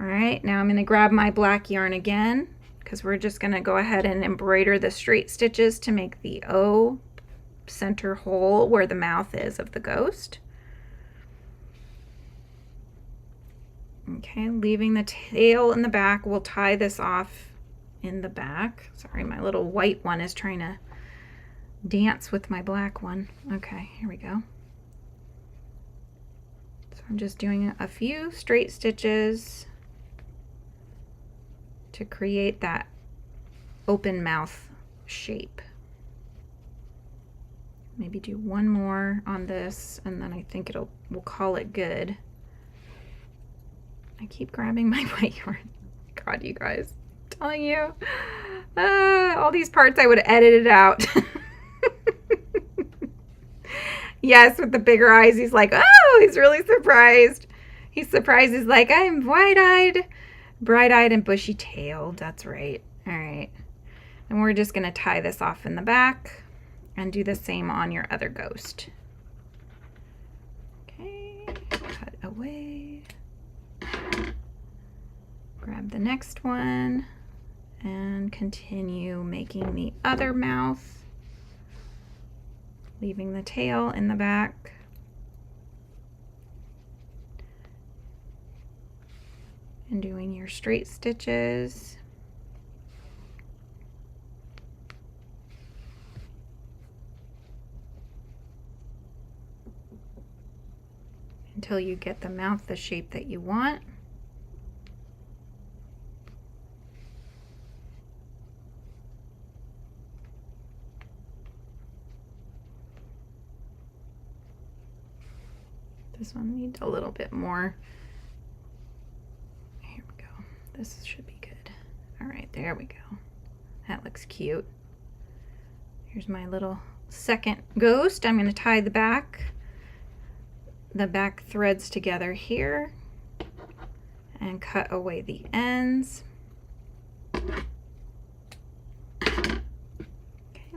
All right, now I'm going to grab my black yarn again because we're just going to go ahead and embroider the straight stitches to make the O center hole where the mouth is of the ghost. Okay, leaving the tail in the back. We'll tie this off in the back. Sorry, my little white one is trying to dance with my black one. Okay, here we go. So I'm just doing a few straight stitches to create that open mouth shape. Maybe do one more on this and then I think we'll call it good. I keep grabbing my white yarn. God, you guys, I'm telling you, all these parts I would have edited out. Yes, with the bigger eyes, he's like, oh, he's really surprised. He's surprised. He's like, I'm wide-eyed, bright-eyed, and bushy-tailed. That's right. All right. And we're just going to tie this off in the back and do the same on your other ghost. Okay, cut away. Grab the next one and continue making the other mouth, leaving the tail in the back. And doing your straight stitches. Until you get the mouth the shape that you want. This one needs a little bit more. Here we go. This should be good. All right, there we go. That looks cute. Here's my little second ghost. I'm going to tie the back threads together here and cut away the ends. Okay,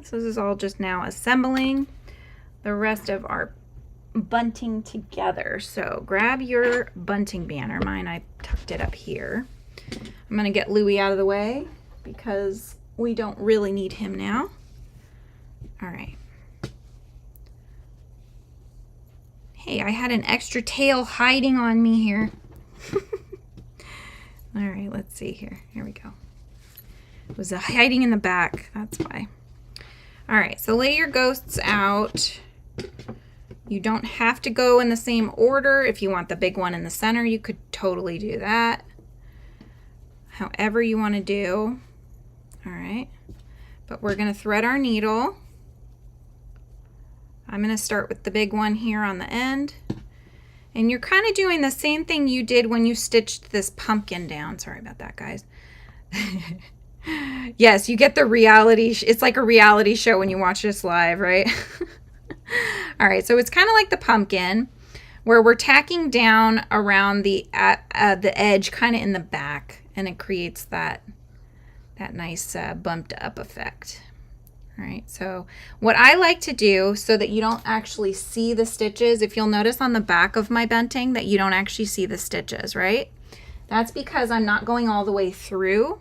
so this is all just now assembling the rest of our bunting together. So grab your bunting banner. Mine, I tucked it up here. I'm going to get Louie out of the way because we don't really need him now. All right. Hey, I had an extra tail hiding on me here. All right, let's see here. Here we go. It was hiding in the back. That's why. All right, so lay your ghosts out. You don't have to go in the same order. If you want the big one in the center, you could totally do that. However you want to do. All right. But we're going to thread our needle. I'm going to start with the big one here on the end. And you're kind of doing the same thing you did when you stitched this pumpkin down. Sorry about that, guys. Yes, you get the reality. It's like a reality show when you watch this live, right? All right, so it's kind of like the pumpkin, where we're tacking down around the edge, kind of in the back, and it creates that nice bumped up effect. All right, so what I like to do so that you don't actually see the stitches, if you'll notice on the back of my bunting that you don't actually see the stitches, right? That's because I'm not going all the way through,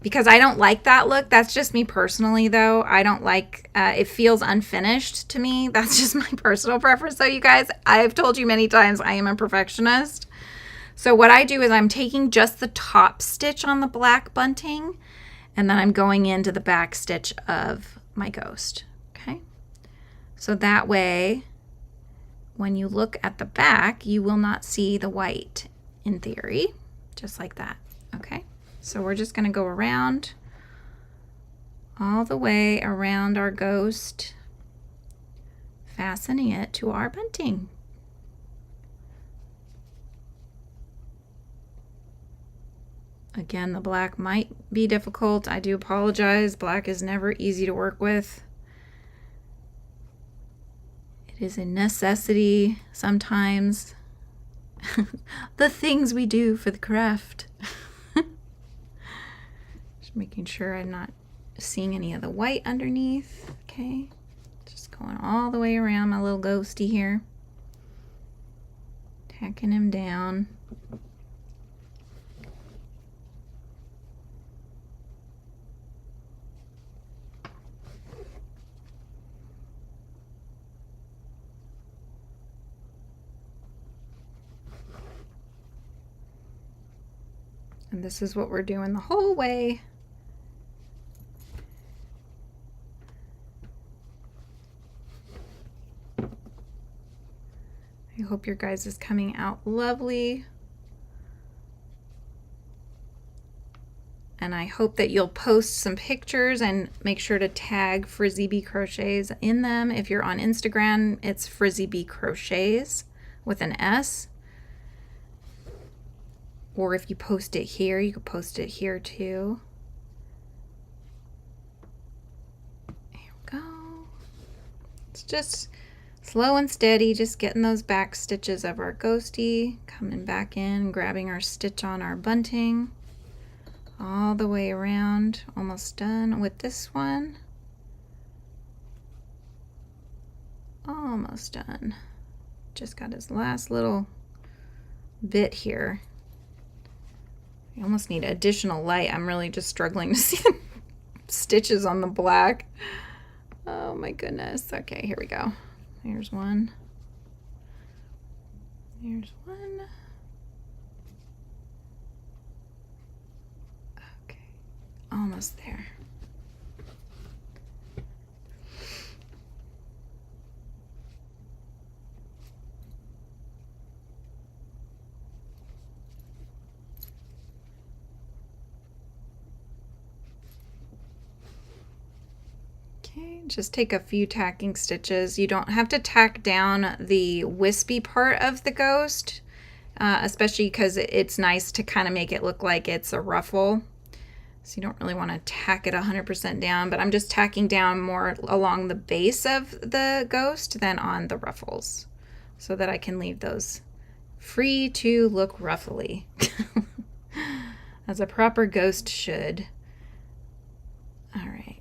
because I don't like that look. That's just me personally, though. I don't like, it feels unfinished to me. That's just my personal preference. So you guys, I've told you many times I am a perfectionist. So what I do is I'm taking just the top stitch on the black bunting, and then I'm going into the back stitch of my ghost, okay? So that way, when you look at the back, you will not see the white in theory, just like that, okay? So we're just gonna go around, all the way around our ghost, fastening it to our bunting. Again, the black might be difficult. I do apologize. Black is never easy to work with. It is a necessity sometimes. The things we do for the craft. Just making sure I'm not seeing any of the white underneath. Okay, just going all the way around my little ghosty here. Tacking him down. And this is what we're doing the whole way. I hope your guys is coming out lovely. And I hope that you'll post some pictures and make sure to tag Frizzy Bee Crochets in them. If you're on Instagram, it's Frizzy Bee Crochets with an S. Or if you post it here, you can post it here too. There we go. It's just slow and steady, just getting those back stitches of our ghosty, coming back in, grabbing our stitch on our bunting, all the way around. Almost done with this one. Almost done. Just got his last little bit here. I almost need additional light. I'm really just struggling to see the stitches on the black. Oh my goodness. Okay, here we go. Here's one. Here's one. Okay, almost there. Okay, just take a few tacking stitches. You don't have to tack down the wispy part of the ghost, especially because it's nice to kind of make it look like it's a ruffle. So you don't really want to tack it 100% down, but I'm just tacking down more along the base of the ghost than on the ruffles, so that I can leave those free to look ruffly, as a proper ghost should. All right.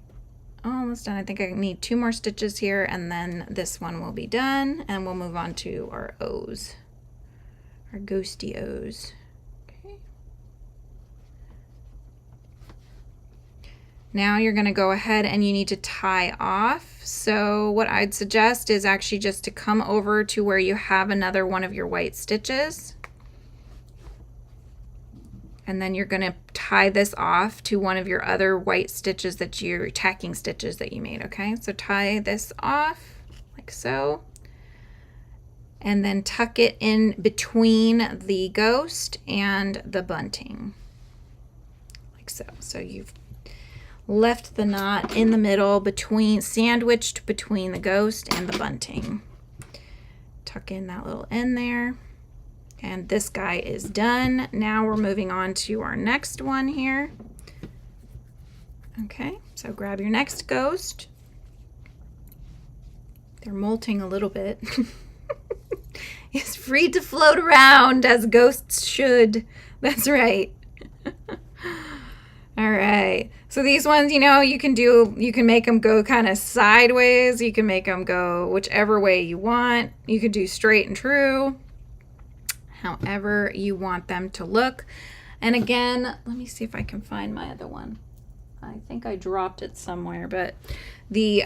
Almost done. I think I need 2 more stitches here, and then this one will be done, and we'll move on to our O's, our ghosty O's. Okay. Now you're going to go ahead and you need to tie off. So what I'd suggest is actually just to come over to where you have another one of your white stitches. And then you're going to tie this off to one of your other white stitches that you're tacking stitches that you made, okay? So tie this off like so, and then tuck it in between the ghost and the bunting, like so. So you've left the knot in the middle, between, sandwiched between the ghost and the bunting. Tuck in that little end there. And this guy is done. Now we're moving on to our next one here. Okay, so grab your next ghost. They're molting a little bit. It's free to float around as ghosts should. That's right. All right. So these ones, you know, you can make them go kind of sideways. You can make them go whichever way you want. You could do straight and true, however you want them to look. And again, let me see if I can find my other one. I think I dropped it somewhere, but the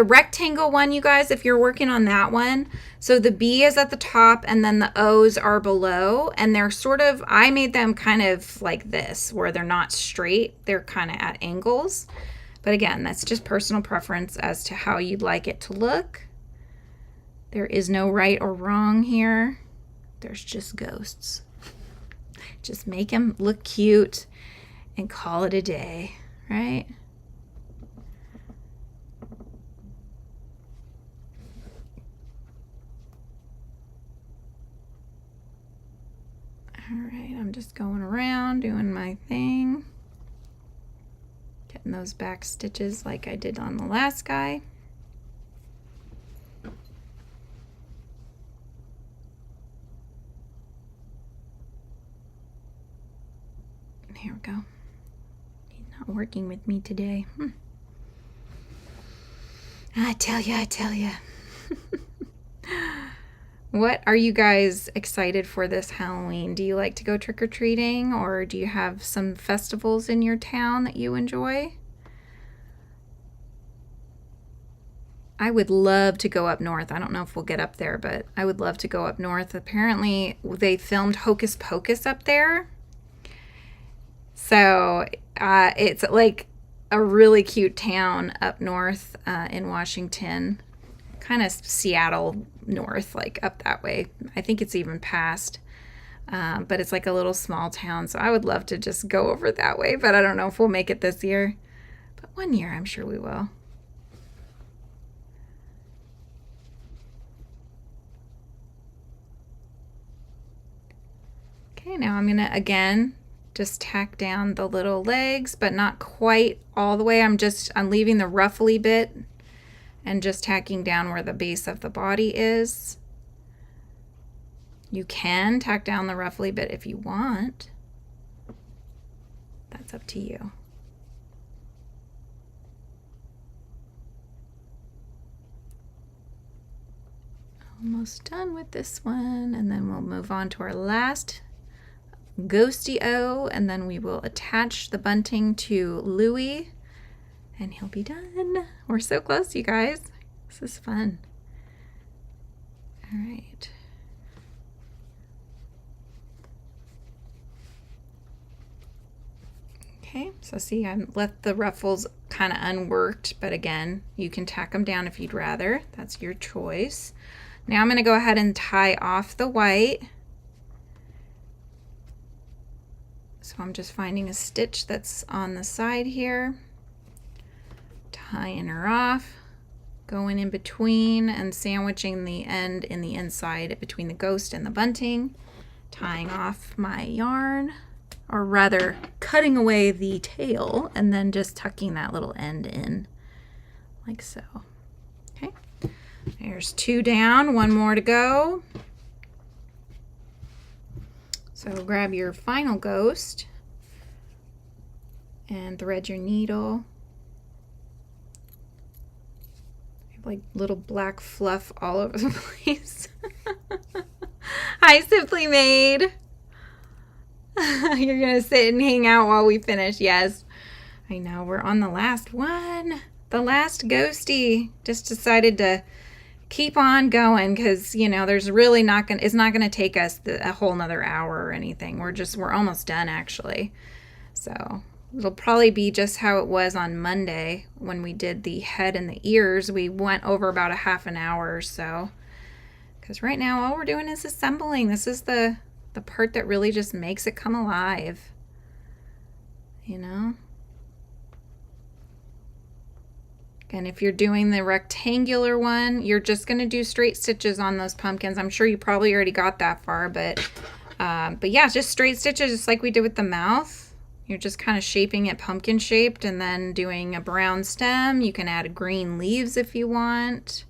rectangle one, you guys, if you're working on that one, so the B is at the top and then the O's are below, and they're sort of, I made them kind of like this, where they're not straight, they're kind of at angles. But again, that's just personal preference as to how you'd like it to look. There is no right or wrong here. There's just ghosts. Just make them look cute and call it a day. Right? All right, I'm just going around doing my thing. Getting those back stitches like I did on the last guy. Here we go. Working with me today. I tell ya. What are you guys excited for this Halloween? Do you like to go trick-or-treating, or do you have some festivals in your town that you enjoy? I would love to go up north. I don't know if we'll get up there, but I would love to go up north. Apparently they filmed Hocus Pocus up there. So it's like a really cute town up north in Washington, kind of Seattle north, like up that way. I think it's even past, but it's like a little small town. So I would love to just go over that way, but I don't know if we'll make it this year. But one year I'm sure we will. Okay, now I'm gonna again just tack down the little legs, but not quite all the way. I'm leaving the ruffly bit and just tacking down where the base of the body is. You can tack down the ruffly bit if you want. That's up to you. Almost done with this one, and then we'll move on to our last ghosty O, and then we will attach the bunting to Louie and he'll be done. We're so close, you guys. This is fun. All right. Okay, so see, I left the ruffles kind of unworked, but again, you can tack them down if you'd rather. That's your choice. Now I'm going to go ahead and tie off the white. So I'm just finding a stitch that's on the side here, tying her off, going in between and sandwiching the end in the inside between the ghost and the bunting, tying off my yarn, or rather cutting away the tail and then just tucking that little end in like so. Okay, there's 2 down, 1 more to go. So grab your final ghost and thread your needle. I have like little black fluff all over the place. Hi, Simply Made. You're gonna sit and hang out while we finish. Yes, I know, we're on the last one. The last ghosty. Just decided to keep on going because, you know, there's really it's not gonna take us a whole nother hour or anything. We're almost done actually. So it'll probably be just how it was on Monday when we did the head and the ears. We went over about a half an hour or so, because right now all we're doing is assembling. This is the part that really just makes it come alive, you know. And if you're doing the rectangular one, you're just going to do straight stitches on those pumpkins. I'm sure you probably already got that far, but yeah, just straight stitches, just like we did with the mouth. You're just kind of shaping it pumpkin shaped and then doing a brown stem. You can add green leaves if you want.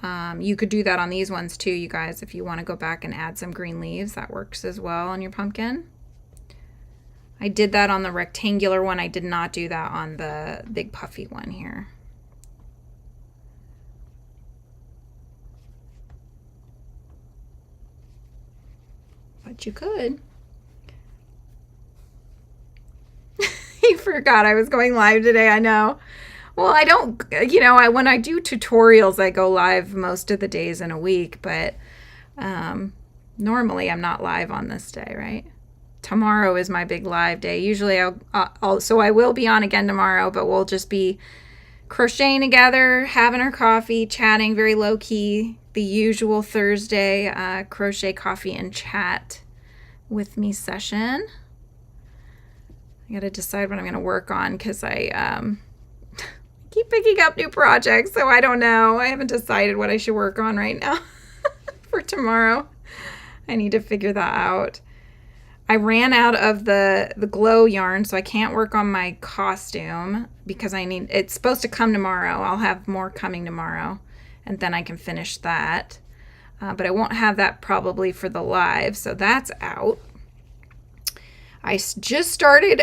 You could do that on these ones too, you guys, if you want to go back and add some green leaves. That works as well on your pumpkin. I did that on the rectangular one. I did not do that on the big puffy one here. But you could. I forgot I was going live today, I know. Well, I don't, you know, when I do tutorials, I go live most of the days in a week, but normally I'm not live on this day, right? Tomorrow is my big live day. Usually so I will be on again tomorrow, but we'll just be crocheting together, having our coffee, chatting very low key, the usual Thursday crochet, coffee, and chat with me session. I got to decide what I'm going to work on because I keep picking up new projects, so I don't know. I haven't decided what I should work on right now for tomorrow. I need to figure that out. I ran out of the glow yarn, so I can't work on my costume because it's supposed to come tomorrow. I'll have more coming tomorrow, and then I can finish that. But I won't have that probably for the live, so that's out. I just started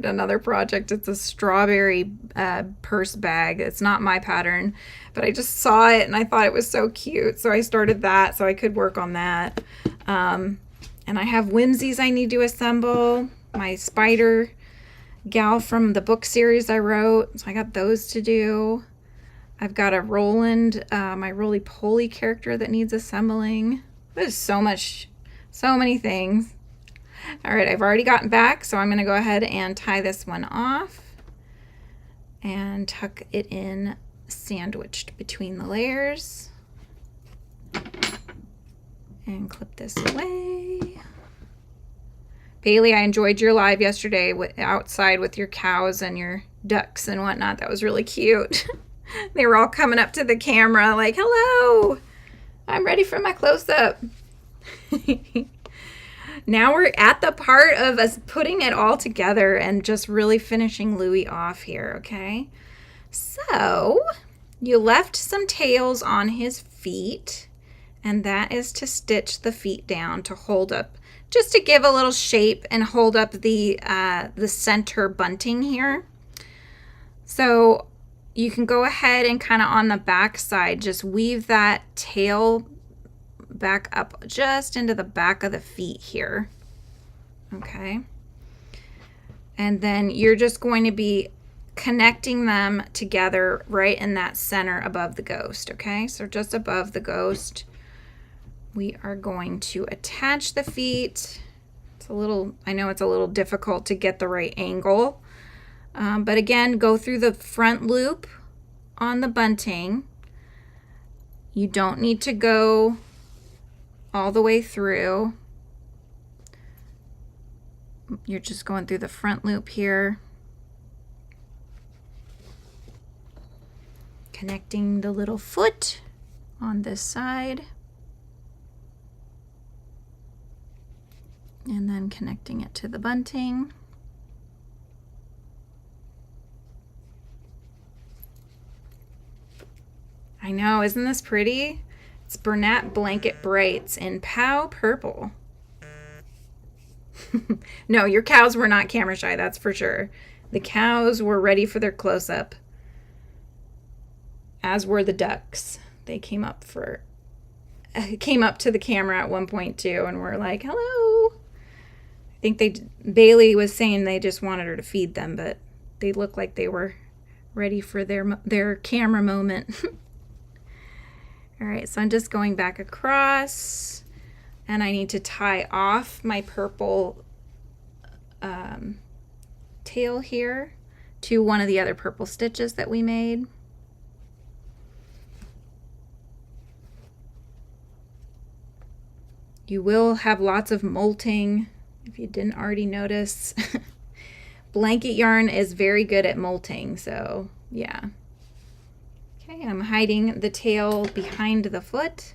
another project. It's a strawberry purse bag. It's not my pattern, but I just saw it and I thought it was so cute. So I started that so I could work on that. And I have whimsies I need to assemble. My spider gal from the book series I wrote. So I got those to do. I've got a Roland, my roly-poly character that needs assembling. There's so many things. All right, I've already gotten back, so I'm going to go ahead and tie this one off and tuck it in sandwiched between the layers and clip this away. Bailey, I enjoyed your live yesterday outside with your cows and your ducks and whatnot. That was really cute. They were all coming up to the camera like, hello, I'm ready for my close-up. Now we're at the part of us putting it all together and just really finishing Louie off here, okay? So you left some tails on his feet, and that is to stitch the feet down to hold up, just to give a little shape and hold up the center bunting here. So you can go ahead and kind of on the back side, just weave that tail back up just into the back of the feet here. Okay. And then you're just going to be connecting them together right in that center above the ghost. Okay. So just above the ghost, we are going to attach the feet. I know it's a little difficult to get the right angle. But again, go through the front loop on the bunting. You don't need to go all the way through. You're just going through the front loop here, connecting the little foot on this side, and then connecting it to the bunting. I know, isn't this pretty? It's Bernat Blanket Brights in Pow Purple. No, your cows were not camera shy, that's for sure. The cows were ready for their close-up, as were the ducks. They came up to the camera at one point too, and were like, hello. I think Bailey was saying they just wanted her to feed them, but they looked like they were ready for their camera moment. All right, so I'm just going back across, and I need to tie off my purple tail here to one of the other purple stitches that we made. You will have lots of molting if you didn't already notice. Blanket yarn is very good at molting, so yeah. Okay, I'm hiding the tail behind the foot.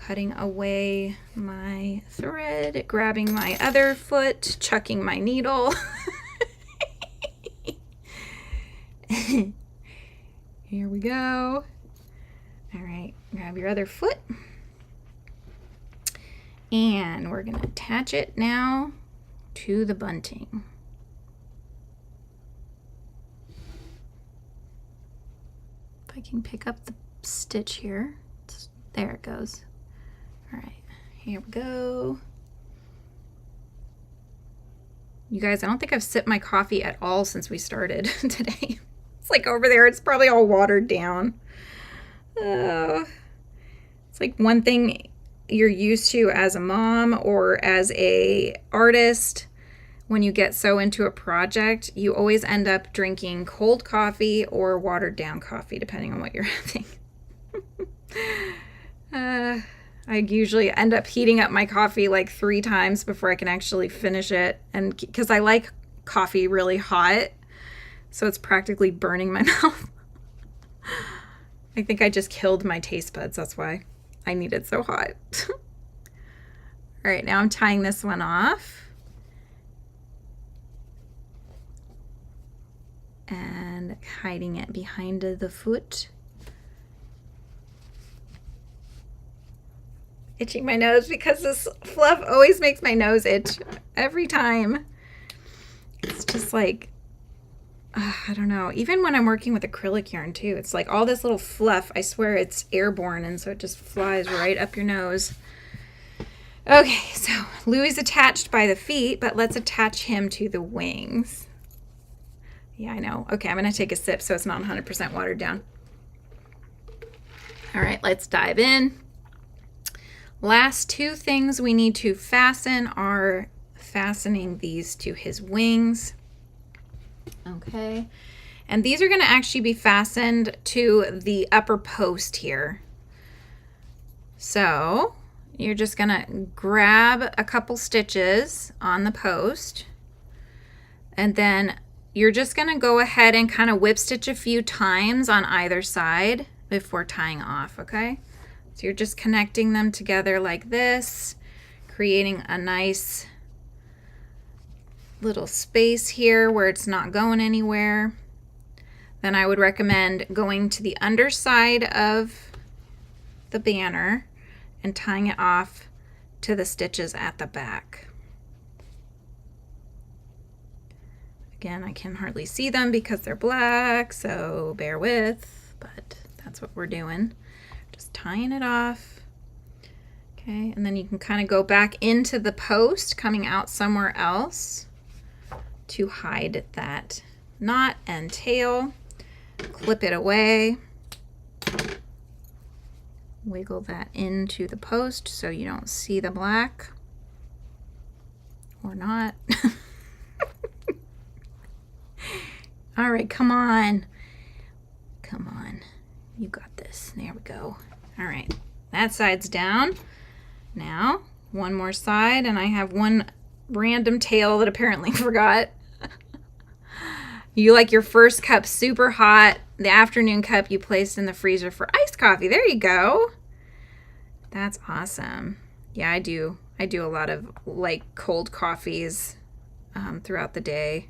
putting away my thread, grabbing my other foot, chucking my needle. Here we go. All right, grab your other foot. And we're going to attach it now to the bunting. If I can pick up the stitch here. There it goes. All right, here we go. You guys, I don't think I've sipped my coffee at all since we started today. It's like over there, it's probably all watered down. Oh, it's like one thing you're used to as a mom or as a artist. When you get so into a project, you always end up drinking cold coffee or watered down coffee, depending on what you're having. I usually end up heating up my coffee like 3 times before I can actually finish it. And because I like coffee really hot, so it's practically burning my mouth. I think I just killed my taste buds. That's why I need it so hot. All right, now I'm tying this one off. And hiding it behind the foot. Itching my nose because this fluff always makes my nose itch every time. It's just like, I don't know. Even when I'm working with acrylic yarn too, it's like all this little fluff, I swear it's airborne, and so it just flies right up your nose. Okay, so Louie's attached by the feet, but let's attach him to the wings. Yeah, I know. Okay, I'm going to take a sip so it's not 100% watered down. All right, let's dive in. Last 2 things we need to fasten are fastening these to his wings. Okay, and these are going to actually be fastened to the upper post here. So you're just going to grab a couple stitches on the post, and then you're just going to go ahead and kind of whip stitch a few times on either side before tying off, okay? So you're just connecting them together like this, creating a nice little space here where it's not going anywhere. Then I would recommend going to the underside of the banner and tying it off to the stitches at the back. Again, I can hardly see them because they're black, so bear with, but that's what we're doing. Just tying it off. Okay, and then you can kind of go back into the post, coming out somewhere else to hide that knot and tail. Clip it away. Wiggle that into the post so you don't see the black. Or not. All right, come on. Come on. You got this. There we go. All right, that side's down. Now, one more side, and I have one random tail that apparently forgot. You like your first cup super hot. The afternoon cup you placed in the freezer for iced coffee. There you go. That's awesome. Yeah, I do. I do a lot of like cold coffees throughout the day,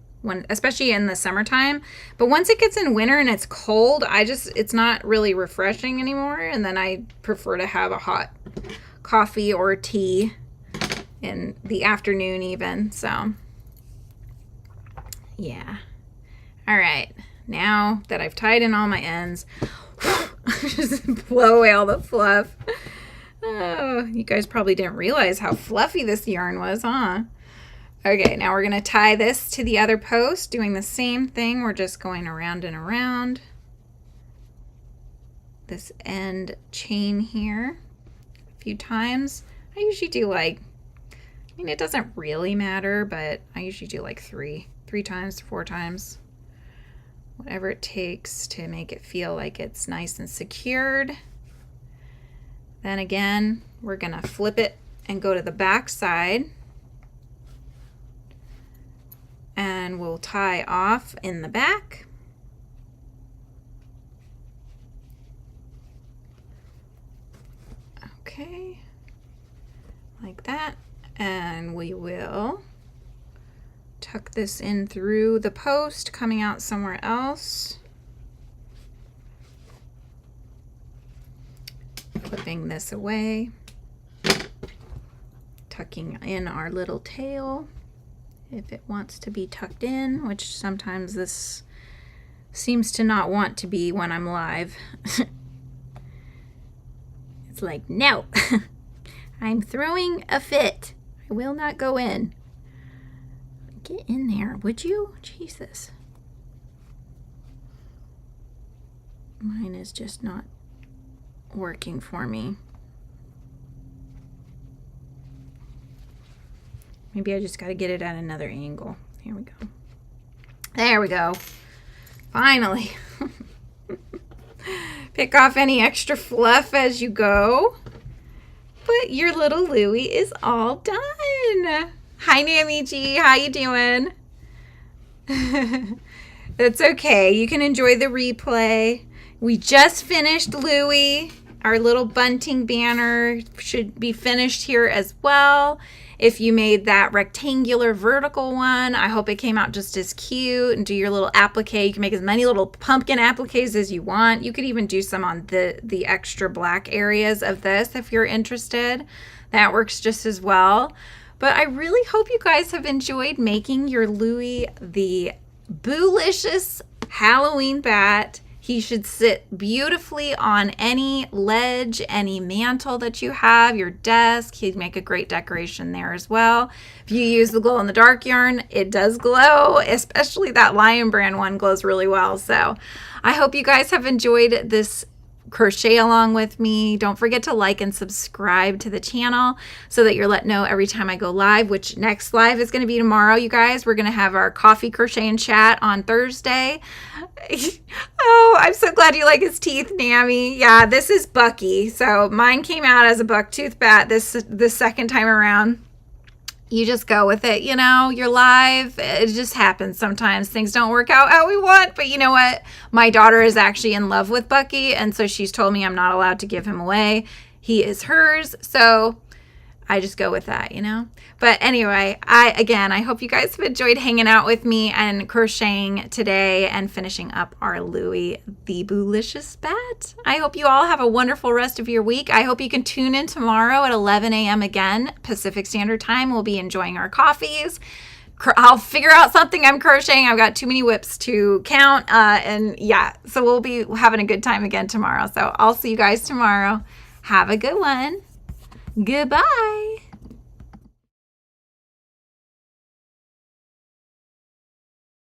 especially in the summertime. But once it gets in winter and it's cold, it's not really refreshing anymore. And then I prefer to have a hot coffee or tea in the afternoon even. So yeah. All right. Now that I've tied in all my ends, just blow away all the fluff. Oh, you guys probably didn't realize how fluffy this yarn was, huh? Okay, now we're going to tie this to the other post, doing the same thing. We're just going around and around this end chain here a few times. I usually do like, it doesn't really matter, but I usually do like three times, 4 times. Whatever it takes to make it feel like it's nice and secured. Then again, we're gonna flip it and go to the back side. And we'll tie off in the back. Okay. like that. And we will tuck this in through the post, coming out somewhere else. Clipping this away. Tucking in our little tail if it wants to be tucked in, which sometimes this seems to not want to be when I'm live. It's like, no, I'm throwing a fit. I will not go in. Get in there, would you? Jesus. Mine is just not working for me. Maybe I just got to get it at another angle. Here we go. There we go. Finally. Pick off any extra fluff as you go. But your little Louie is all done. Hi, Nammy G. How you doing? It's okay. You can enjoy the replay. We just finished Louie. Our little bunting banner should be finished here as well. If you made that rectangular vertical one, I hope it came out just as cute. And do your little applique. You can make as many little pumpkin appliques as you want. You could even do some on the extra black areas of this if you're interested. That works just as well. But I really hope you guys have enjoyed making your Louie the BOO-LICIOUS Halloween bat. He should sit beautifully on any ledge, any mantle that you have, your desk. He'd make a great decoration there as well. If you use the glow in the dark yarn, it does glow, especially that Lion brand one glows really well. So I hope you guys have enjoyed this crochet along with me. Don't forget to like and subscribe to the channel so that you're let know every time I go live, which next live is going to be tomorrow, you guys. We're going to have our coffee crochet and chat on Thursday. Oh, I'm so glad you like his teeth, Nammy. Yeah, this is Bucky. So mine came out as a bucktooth bat this second time around. You just go with it, you know, you're live. It just happens sometimes. Things don't work out how we want, but you know what? My daughter is actually in love with Bucky, and so she's told me I'm not allowed to give him away. He is hers, so I just go with that, you know? But anyway, I hope you guys have enjoyed hanging out with me and crocheting today and finishing up our Louie the BOO-LICIOUS bat. I hope you all have a wonderful rest of your week. I hope you can tune in tomorrow at 11 a.m. again, Pacific Standard Time. We'll be enjoying our coffees. I'll figure out something I'm crocheting. I've got too many whips to count. And yeah, so we'll be having a good time again tomorrow. So I'll see you guys tomorrow. Have a good one. Goodbye.